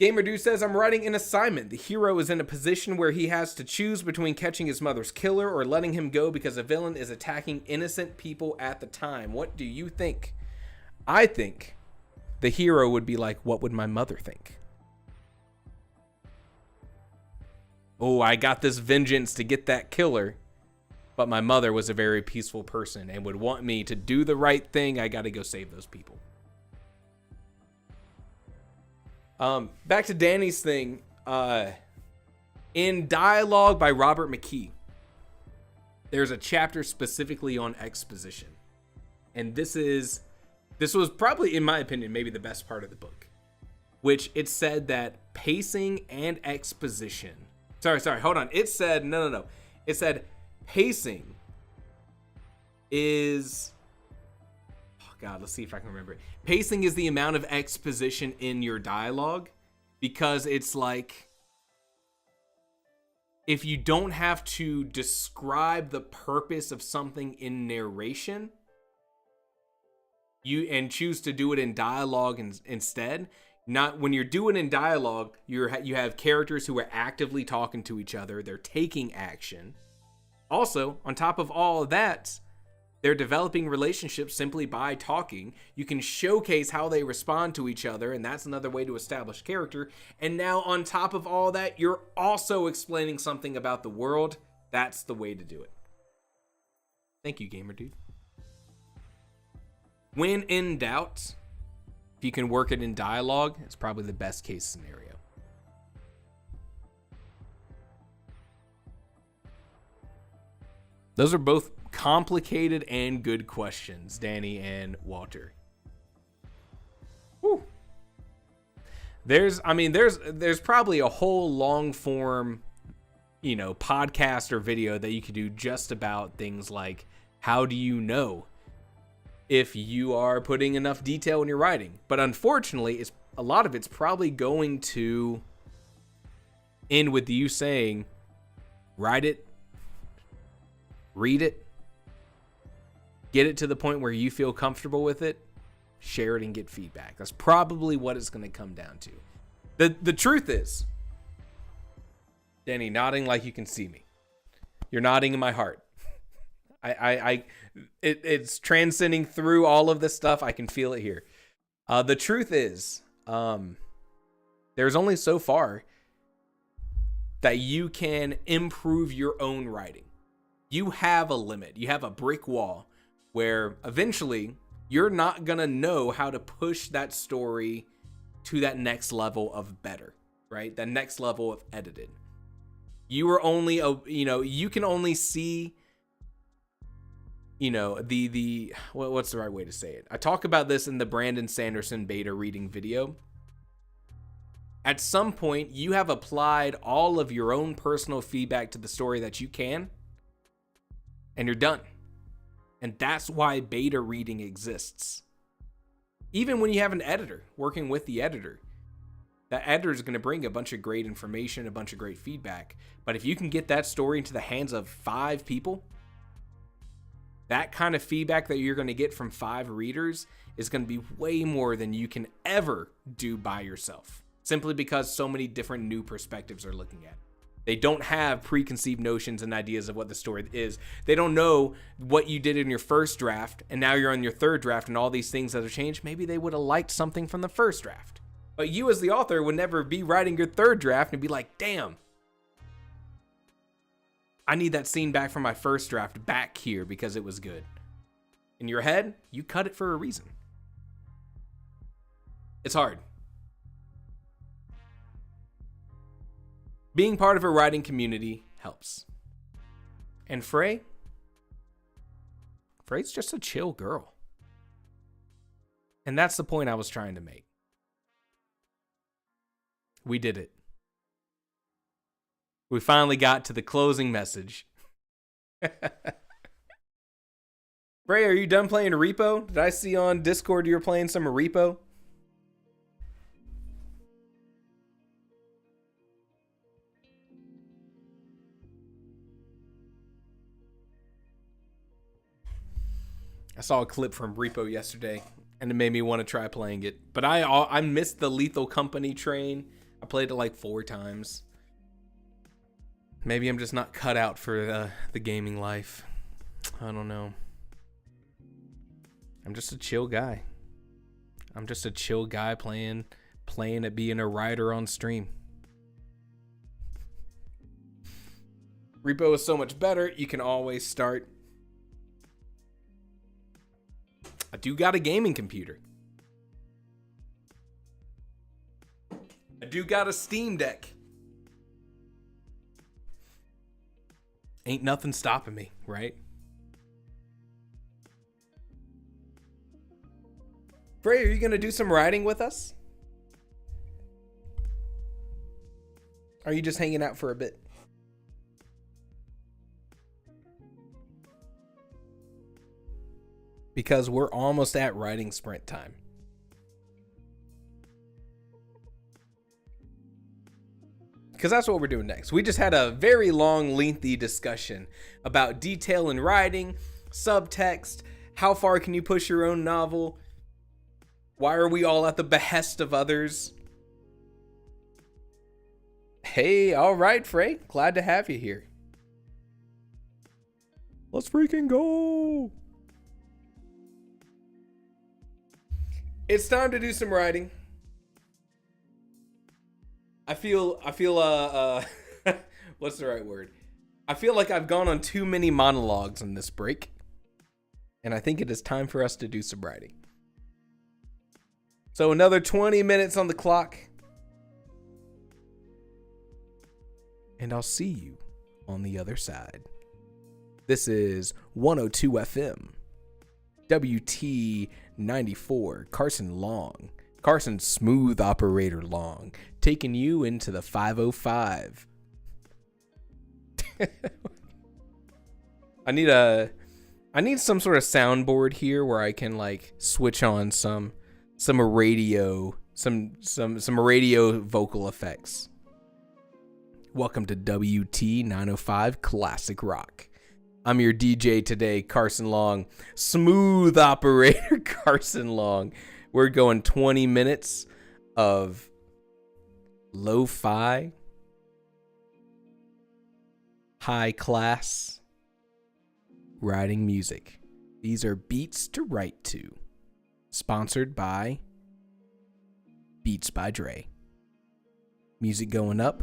Gamer Dude says, I'm writing an assignment. The hero is in a position where he has to choose between catching his mother's killer or letting him go because a villain is attacking innocent people at the time. What do you think? I think the hero would be like, what would my mother think? Oh, I got this vengeance to get that killer. But my mother was a very peaceful person and would want me to do the right thing. I got to go save those people. Back to Danny's thing. In Dialogue by Robert McKee, there's a chapter specifically on exposition. And this was probably, in my opinion, maybe the best part of the book. Which it said that pacing and exposition. Sorry, hold on. It said, no. It said pacing is, oh God, let's see if I can remember it. Pacing is the amount of exposition in your dialogue, because it's like, if you don't have to describe the purpose of something in narration, and choose to do it in dialogue instead. Not when you're doing in dialogue, you have characters who are actively talking to each other. They're taking action. Also, on top of all of that, they're developing relationships simply by talking. You can showcase how they respond to each other, and that's another way to establish character. And now on top of all that, you're also explaining something about the world. That's the way to do it. Thank you, gamer dude. When in doubt, if you can work it in dialogue, it's probably the best case scenario. Those are both complicated and good questions, Danny and Walter. Whew. There's probably a whole long form, podcast or video that you could do just about things like, how do you know if you are putting enough detail in your writing? But unfortunately, a lot of it's probably going to end with you saying, write it, read it, get it to the point where you feel comfortable with it, share it, and get feedback. That's probably what it's going to come down to. The truth is, Danny, nodding like you can see me. You're nodding in my heart. It's transcending through all of this stuff. I can feel it here. The truth is, there's only so far that you can improve your own writing. You have a limit. You have a brick wall where eventually you're not going to know how to push that story to that next level of better, right? That next level of edited. You are only, you can only see, what's the right way to say it? I talk about this in the Brandon Sanderson beta reading video. At some point, you have applied all of your own personal feedback to the story that you can, and you're done. And that's why beta reading exists. Even when you have an editor working with the editor, that editor is going to bring a bunch of great information, a bunch of great feedback. But if you can get that story into the hands of 5 people, that kind of feedback that you're going to get from 5 readers is going to be way more than you can ever do by yourself. Simply because so many different new perspectives are looking at it. They don't have preconceived notions and ideas of what the story is. They don't know what you did in your first draft, and now you're on your third draft, and all these things that have changed. Maybe they would have liked something from the first draft. But you as the author would never be writing your third draft and be like, damn, I need that scene back from my first draft back here because it was good. In your head, you cut it for a reason. It's hard. Being part of a writing community helps. And Frey's just a chill girl. And that's the point I was trying to make. We did it. We finally got to the closing message. Frey, are you done playing Repo? Did I see on Discord you were playing some Repo? I saw a clip from Repo yesterday, and it made me want to try playing it. But I missed the Lethal Company train. I played it like 4 times. Maybe I'm just not cut out for the gaming life. I don't know. I'm just a chill guy. I'm just a chill guy playing at being a writer on stream. Repo is so much better. You can always start. I do got a gaming computer. I do got a Steam Deck. Ain't nothing stopping me, right? Frey, are you going to do some writing with us? Are you just hanging out for a bit? Because we're almost at writing sprint time. Because that's what we're doing next. We just had a very long, lengthy discussion about detail in writing, subtext, how far can you push your own novel, why are we all at the behest of others. Hey, all right, Frey. Glad to have you here. Let's freaking go. It's time to do some writing. I feel what's the right word? I feel like I've gone on too many monologues on this break. And I think it is time for us to do some writing. So another 20 minutes on the clock. And I'll see you on the other side. This is 102 FM. WT 94, Carson Long. Carson Smooth Operator Long, taking you into the 505. I need some sort of soundboard here where I can like switch on some radio vocal effects. Welcome to WT 905 Classic Rock. I'm your DJ today, Carson Long. Smooth Operator Carson Long. We're going 20 minutes of lo-fi, high class writing music. These are beats to write to. Sponsored by Beats by Dre. Music going up.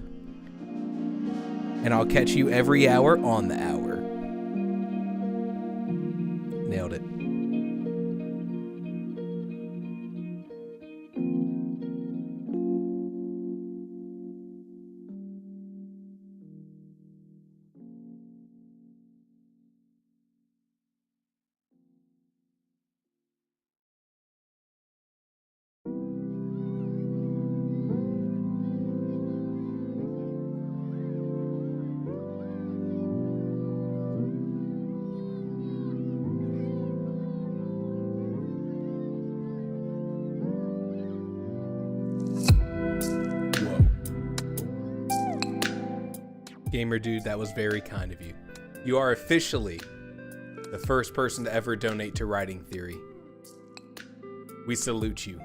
And I'll catch you every hour on the hour. Nailed it. Gamer dude, that was very kind of you. You are officially the first person to ever donate to Writing Theory. We salute you.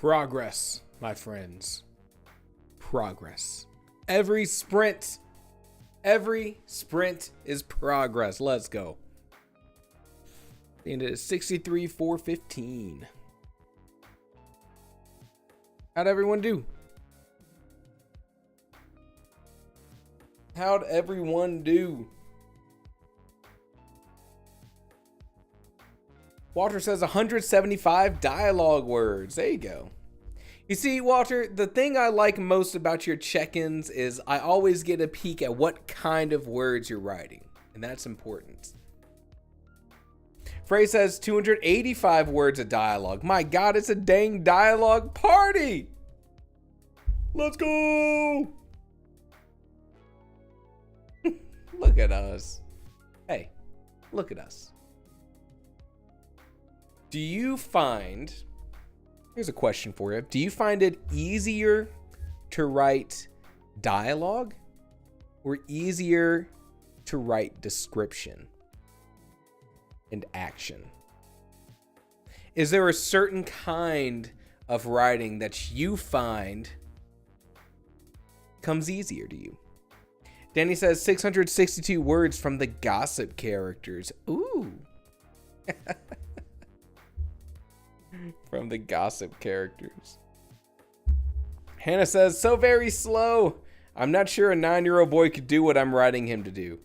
Progress, my friends. Progress. Every sprint is progress. Let's go. And it is 63,415. How'd everyone do? How'd everyone do? Walter says 175 dialogue words. There you go. You see, Walter, the thing I like most about your check-ins is I always get a peek at what kind of words you're writing, and that's important. Frey says 285 words of dialogue. My God, it's a dang dialogue party. Let's go. Look at us. Hey, look at us. Do you find, here's a question for you. Do you find it easier to write dialogue or easier to write description and action? Is there a certain kind of writing that you find comes easier to you? Danny says 662 words from the gossip characters. Ooh. From the gossip characters. Hannah says, so very slow. I'm not sure a 9-year-old boy could do what I'm writing him to do.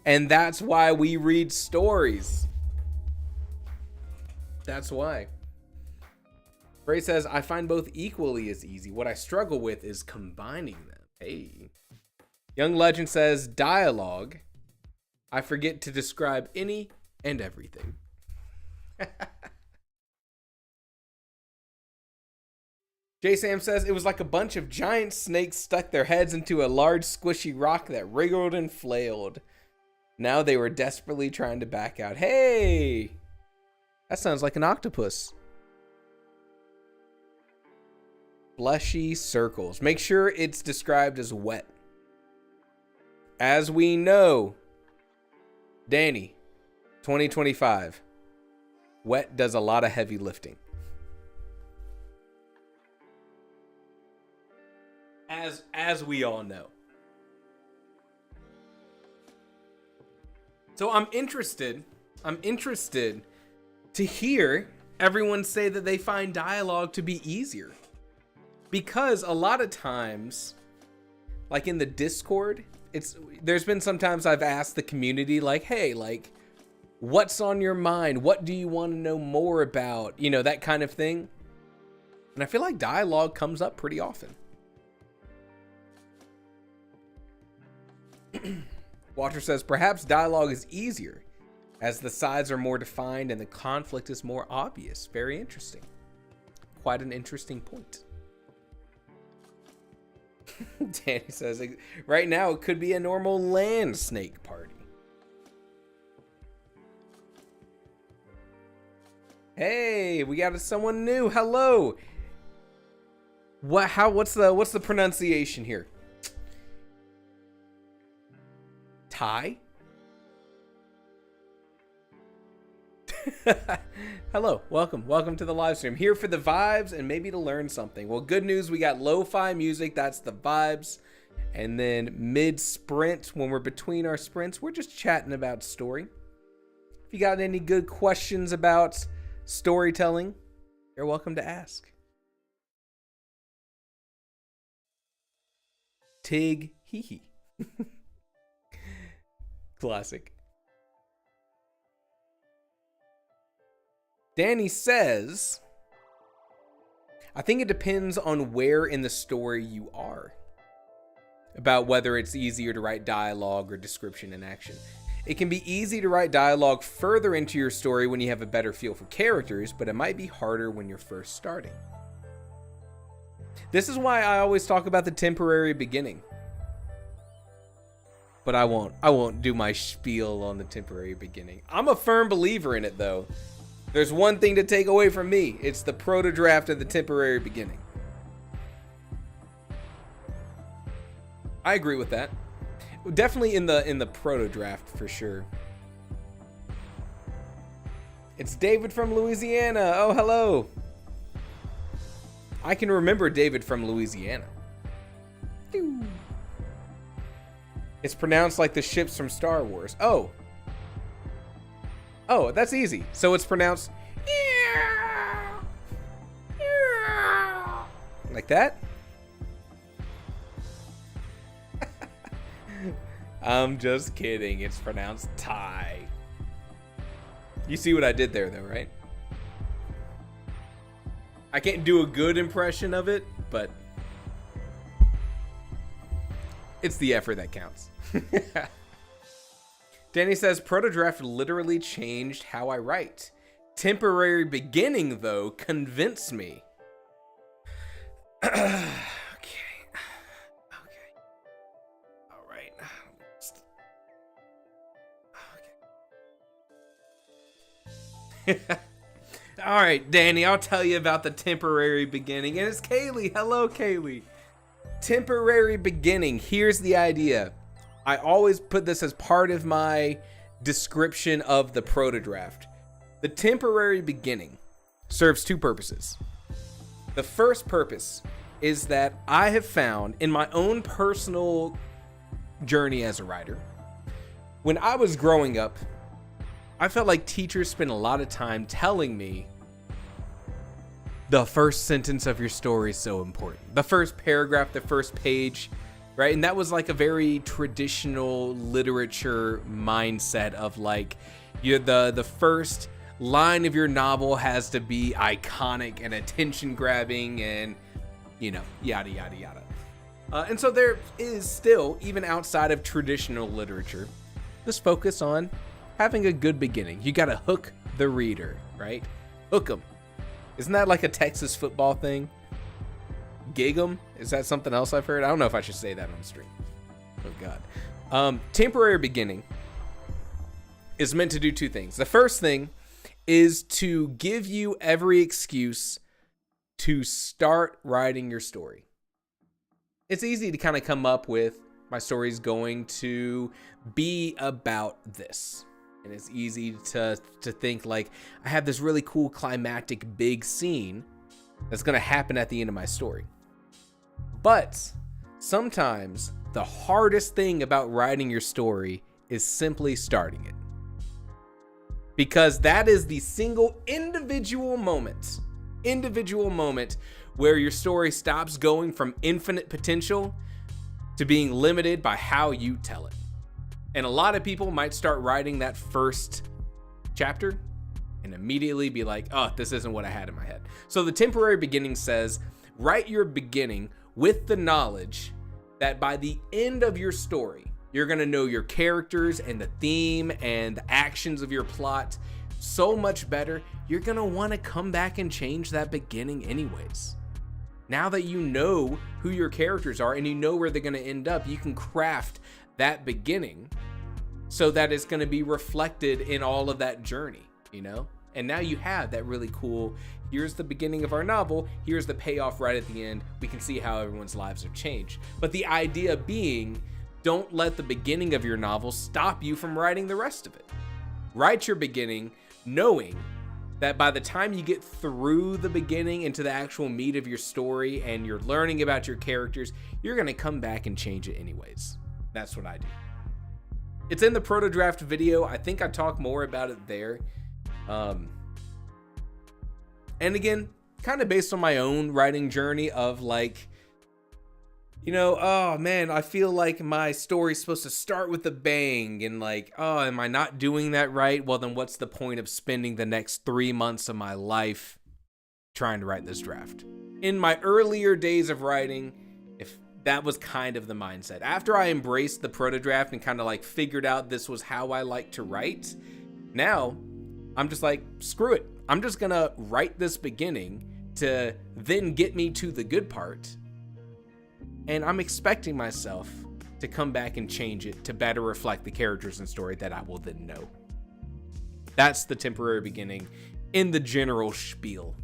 And that's why we read stories. That's why. Ray says, I find both equally as easy. What I struggle with is combining them. Hey. Young Legend says, dialogue. I forget to describe any and everything. J Sam says, it was like a bunch of giant snakes stuck their heads into a large squishy rock that wriggled and flailed. Now they were desperately trying to back out. Hey! That sounds like an octopus. Fleshy circles. Make sure it's described as wet. As we know, Danny, 2025, wet does a lot of heavy lifting. As we all know. So I'm interested to hear everyone say that they find dialogue to be easier. Because a lot of times, like in the Discord, there's been sometimes I've asked the community, like, hey, like, what's on your mind? What do you want to know more about? You know, that kind of thing. And I feel like dialogue comes up pretty often. Walter says, perhaps dialogue is easier as the sides are more defined and the conflict is more obvious. Very interesting. Quite an interesting point. Danny says, right now it could be a normal land snake party. Hey, we got someone new. Hello. What's the pronunciation here? Thai? Hello, welcome to the live stream. Here for the vibes and maybe to learn something. Well, good news, we got lo-fi music, that's the vibes. And then mid-sprint, when we're between our sprints, we're just chatting about story. If you got any good questions about storytelling, you're welcome to ask. Tig hee hee. Classic. Danny says, I think it depends on where in the story you are about whether it's easier to write dialogue or description and action. It can be easy to write dialogue further into your story when you have a better feel for characters, but it might be harder when you're first starting. This is why I always talk about the temporary beginning. But I won't do my spiel on the temporary beginning. I'm a firm believer in it, though. There's one thing to take away from me. It's the proto draft of the temporary beginning. I agree with that. Definitely in the proto draft for sure. It's David from Louisiana. Oh, hello. I can remember David from Louisiana. It's pronounced like the ships from Star Wars. Oh, that's easy. So it's pronounced like that. I'm just kidding. It's pronounced Thai. You see what I did there, though, right? I can't do a good impression of it, but it's the effort that counts. Danny says, Protodraft literally changed how I write. Temporary beginning, though, convinced me. Okay. All right. Okay. All right, Danny, I'll tell you about the temporary beginning. And it's Kaylee. Hello, Kaylee. Temporary beginning. Here's the idea. I always put this as part of my description of the Protodraft. The temporary beginning serves two purposes. The first purpose is that I have found in my own personal journey as a writer, when I was growing up, I felt like teachers spent a lot of time telling me the first sentence of your story is so important. The first paragraph, the first page, right? And that was like a very traditional literature mindset of like, the first line of your novel has to be iconic and attention grabbing and, yada, yada, yada. And so there is still, even outside of traditional literature, this focus on having a good beginning. You got to hook the reader, right? Hook them. Isn't that like a Texas football thing? Gig 'em? Is that something else I've heard? I don't know if I should say that on stream. Oh, God. Temporary beginning is meant to do two things. The first thing is to give you every excuse to start writing your story. It's easy to kind of come up with, my story's going to be about this. And it's easy to think like, I have this really cool climactic big scene that's going to happen at the end of my story. But sometimes the hardest thing about writing your story is simply starting it. Because that is the single individual moment where your story stops going from infinite potential to being limited by how you tell it. And a lot of people might start writing that first chapter and immediately be like, oh, this isn't what I had in my head. So the temporary beginning says, write your beginning with the knowledge that by the end of your story, you're going to know your characters and the theme and the actions of your plot so much better. You're going to want to come back and change that beginning anyways. Now that you know who your characters are and you know where they're going to end up, you can craft that beginning so that it's going to be reflected in all of that journey, And now you have that really cool, here's the beginning of our novel, here's the payoff right at the end. We can see how everyone's lives have changed. But the idea being, don't let the beginning of your novel stop you from writing the rest of it. Write your beginning knowing that by the time you get through the beginning into the actual meat of your story and you're learning about your characters, you're going to come back and change it anyways. That's what I do. It's in the Protodraft video. I think I talk more about it there. And again, kind of based on my own writing journey of like, oh man, I feel like my story's supposed to start with a bang and like, oh, am I not doing that right? Well, then what's the point of spending the next 3 months of my life trying to write this draft? In my earlier days of writing, if that was kind of the mindset. After I embraced the Protodraft and kind of like figured out this was how I like to write, now I'm just like, screw it. I'm just gonna write this beginning to then get me to the good part. And I'm expecting myself to come back and change it to better reflect the characters and story that I will then know. That's the temporary beginning in the general spiel.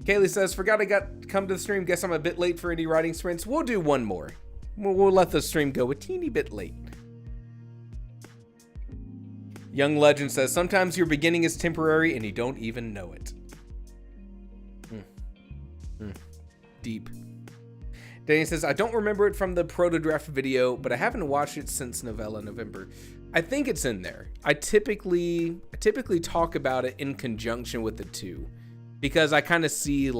Kaylee says, forgot I got to come to the stream. Guess I'm a bit late for indie writing sprints. We'll do one more. We'll let the stream go a teeny bit late. Young Legend says, sometimes your beginning is temporary and you don't even know it. Deep. Danny says, I don't remember it from the proto-draft video, but I haven't watched it since Novella November. I think it's in there. I typically talk about it in conjunction with the two, because I kind of see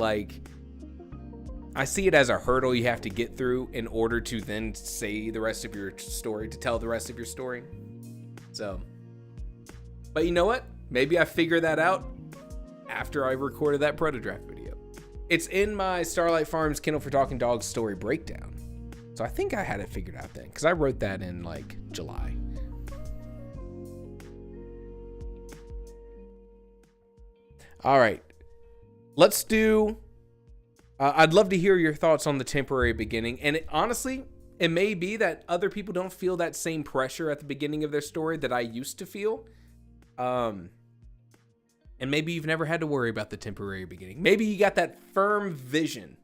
I see it as a hurdle you have to get through in order to then say the rest of your story, to tell the rest of your story. So, but you know what? Maybe I figure that out after I recorded that proto-draft video. It's in my Starlight Farms Kennel for Talking Dogs story breakdown. So I think I had it figured out then, because I wrote that in like July. All right. Let's do... I'd love to hear your thoughts on the temporary beginning. And honestly, it may be that other people don't feel that same pressure at the beginning of their story that I used to feel. And maybe you've never had to worry about the temporary beginning. Maybe you got that firm vision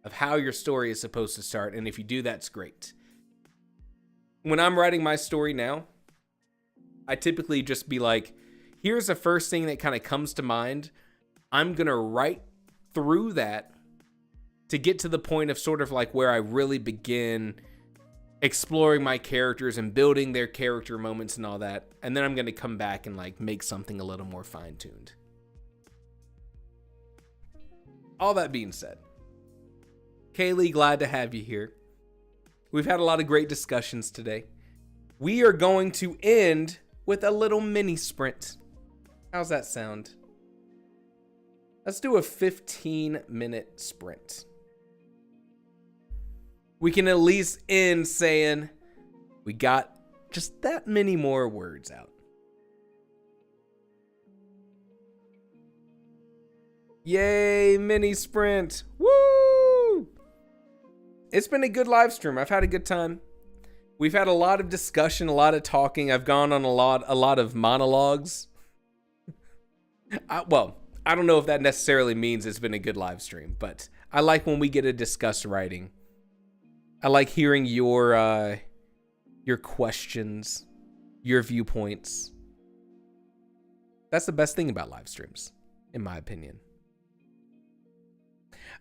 of how your story is supposed to start. And if you do, that's great. When I'm writing my story now, I typically just be like, here's the first thing that kind of comes to mind. I'm going to write through that to get to the point of sort of like where I really begin exploring my characters and building their character moments and all that. And then I'm going to come back and like make something a little more fine-tuned. All that being said, Kaylee, glad to have you here. We've had a lot of great discussions today. We are going to end with a little mini sprint. How's that sound? Let's do a 15-minute sprint. We can at least end saying we got just that many more words out. Yay, mini sprint. Woo! It's been a good live stream. I've had a good time. We've had a lot of discussion, a lot of talking. I've gone on a lot of monologues. I don't know if that necessarily means it's been a good live stream, but I like when we get to discuss writing. I like hearing your questions, your viewpoints. That's the best thing about live streams, in my opinion.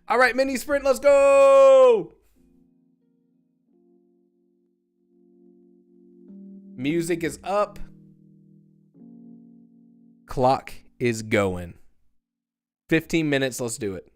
All right, mini sprint, let's go! Music is up. Clock is going. 15 minutes, let's do it.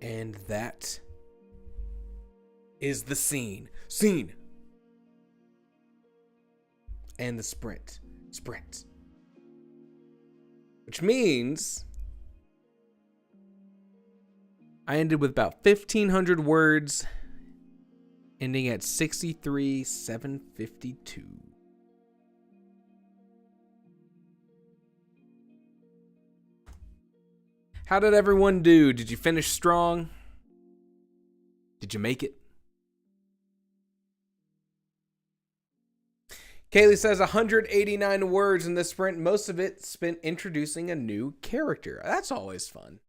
And that is the scene. Scene. And the sprint. Sprint. Which means I ended with about 1,500 words, ending at 63,752. How did everyone do? Did you finish strong? Did you make it? Kaylee says 189 words in the sprint, most of it spent introducing a new character. That's always fun.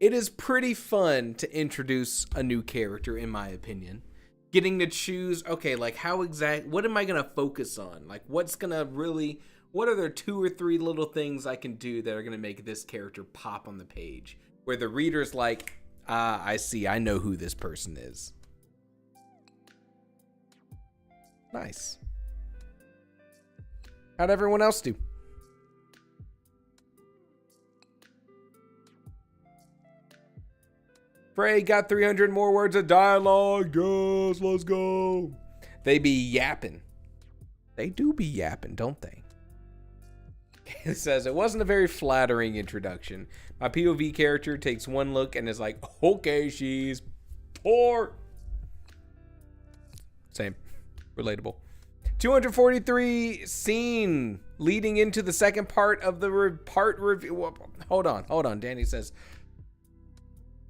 It is pretty fun to introduce a new character, in my opinion. Getting to choose, okay, like what am I going to focus on? Like what are there 2 or 3 little things I can do that are going to make this character pop on the page? Where the reader's like, I see, I know who this person is. Nice. How'd everyone else do? Frey got 300 more words of dialogue. Yes, let's go. They be yapping. They do be yapping, don't they? It says, it wasn't a very flattering introduction. My POV character takes one look and is like, okay, she's poor. Same. Relatable. 243 scene leading into the second part of the part review. Hold on. Danny says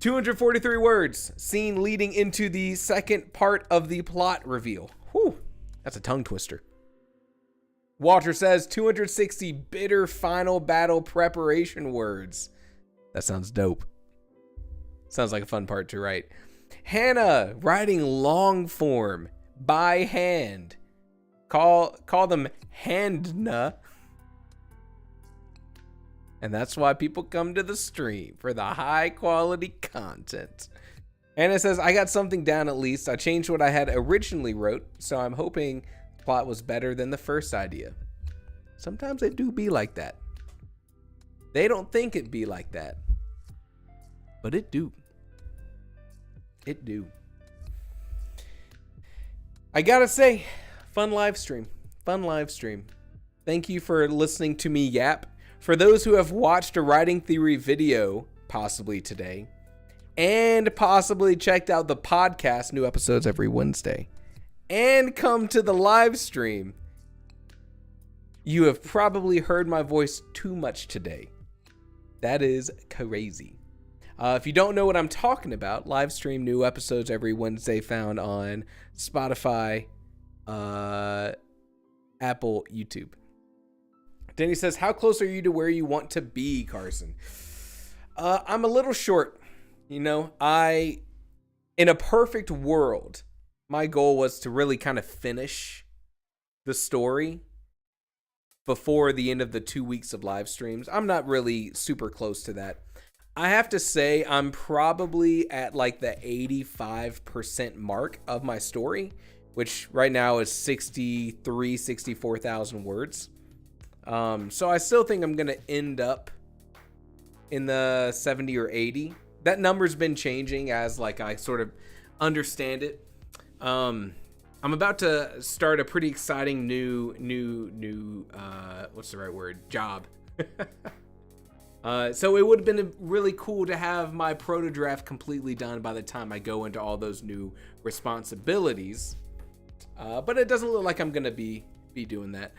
243 words. Scene leading into the second part of the plot reveal. Whew. That's a tongue twister. Walter says 260 bitter final battle preparation words. That sounds dope. Sounds like a fun part to write. Hannah writing long form by hand. Call them Handna. And that's why people come to the stream, for the high quality content. Anna says, I got something down at least. I changed what I had originally wrote, so I'm hoping the plot was better than the first idea. Sometimes it do be like that. They don't think it be like that. But it do. It do. I gotta say, fun live stream. Fun live stream. Thank you for listening to me yap. For those who have watched a writing theory video, possibly today, and possibly checked out the podcast, new episodes every Wednesday, and come to the live stream, you have probably heard my voice too much today. That is crazy. If you don't know what I'm talking about, live stream new episodes every Wednesday found on Spotify, Apple, YouTube. Denny says, how close are you to where you want to be, Carson? I'm a little short. You know, in a perfect world, my goal was to really kind of finish the story before the end of the 2 weeks of live streams. I'm not really super close to that. I have to say I'm probably at like the 85% mark of my story, which right now is 64,000 words. So I still think I'm going to end up in the 70 or 80. That number's been changing as like I sort of understand it. I'm about to start a pretty exciting new what's the right word? Job. So it would have been really cool to have my proto draft completely done by the time I go into all those new responsibilities. But it doesn't look like I'm going to be doing that.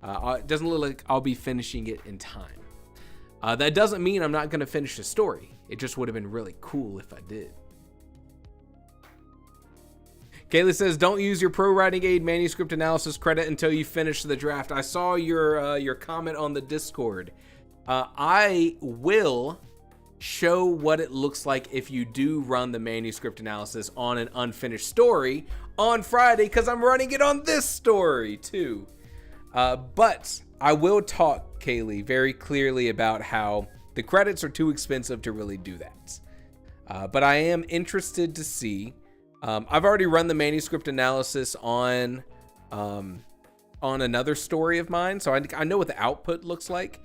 It doesn't look like I'll be finishing it in time. That doesn't mean I'm not going to finish the story. It just would have been really cool if I did. Kayla says, don't use your pro writing aid manuscript analysis credit until you finish the draft. I saw your comment on the Discord. I will show what it looks like if you do run the manuscript analysis on an unfinished story on Friday, because I'm running it on this story too. But I will talk, Kaylee, very clearly about how the credits are too expensive to really do that. But I am interested to see. I've already run the manuscript analysis on another story of mine, so I know what the output looks like.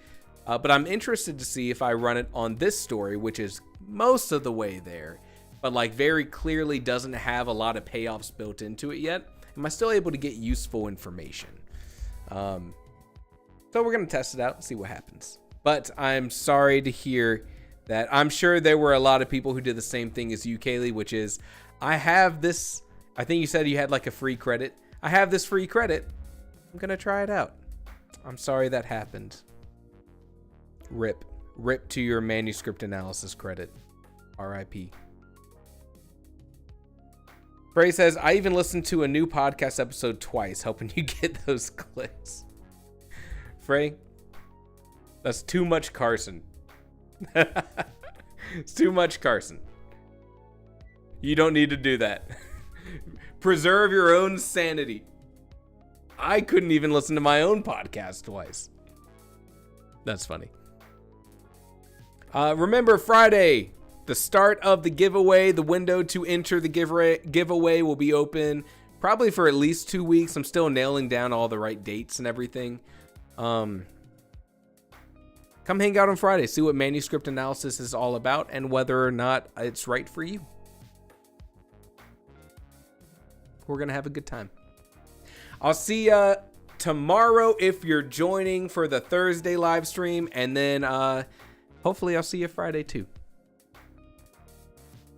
But I'm interested to see if I run it on this story, which is most of the way there, but like very clearly doesn't have a lot of payoffs built into it yet. Am I still able to get useful information? So we're going to test it out and see what happens. But I'm sorry to hear that. I'm sure there were a lot of people who did the same thing as you, Kaylee, which is I have this. I think you said you had like a free credit. I have this free credit. I'm going to try it out. I'm sorry that happened. Rip to your manuscript analysis credit. RIP. Bray says, I even listened to a new podcast episode twice, hoping you get those clicks. Frey, that's too much Carson. It's too much Carson. You don't need to do that. Preserve your own sanity. I couldn't even listen to my own podcast twice. That's funny. Remember, Friday, the start of the giveaway. The window to enter the giveaway will be open probably for at least 2 weeks. I'm still nailing down all the right dates and everything. Come hang out on Friday. See what manuscript analysis is all about and whether or not it's right for you. We're going to have a good time. I'll see ya tomorrow if you're joining for the Thursday live stream. And then hopefully I'll see you Friday too.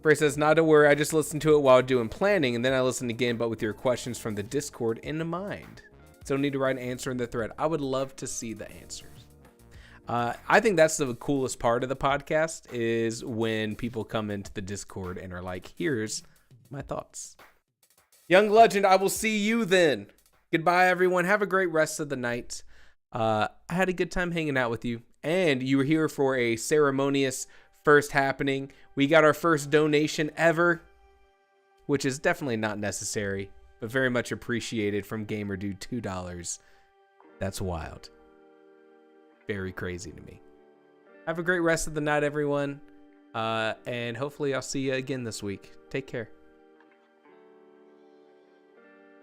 Bray says, not to worry. I just listened to it while doing planning. And then I listened again, but with your questions from the Discord in mind. Still need to write an answer in the thread. I would love to see the answers. I think that's the coolest part of the podcast is when people come into the Discord and are like, here's my thoughts. Young Legend, I will see you then. Goodbye, everyone. Have a great rest of the night. I had a good time hanging out with you. And you were here for a ceremonious first happening. We got our first donation ever, which is definitely not necessary, but very much appreciated from GamerDude, $2. That's wild. Very crazy to me. Have a great rest of the night, everyone. And hopefully I'll see you again this week. Take care.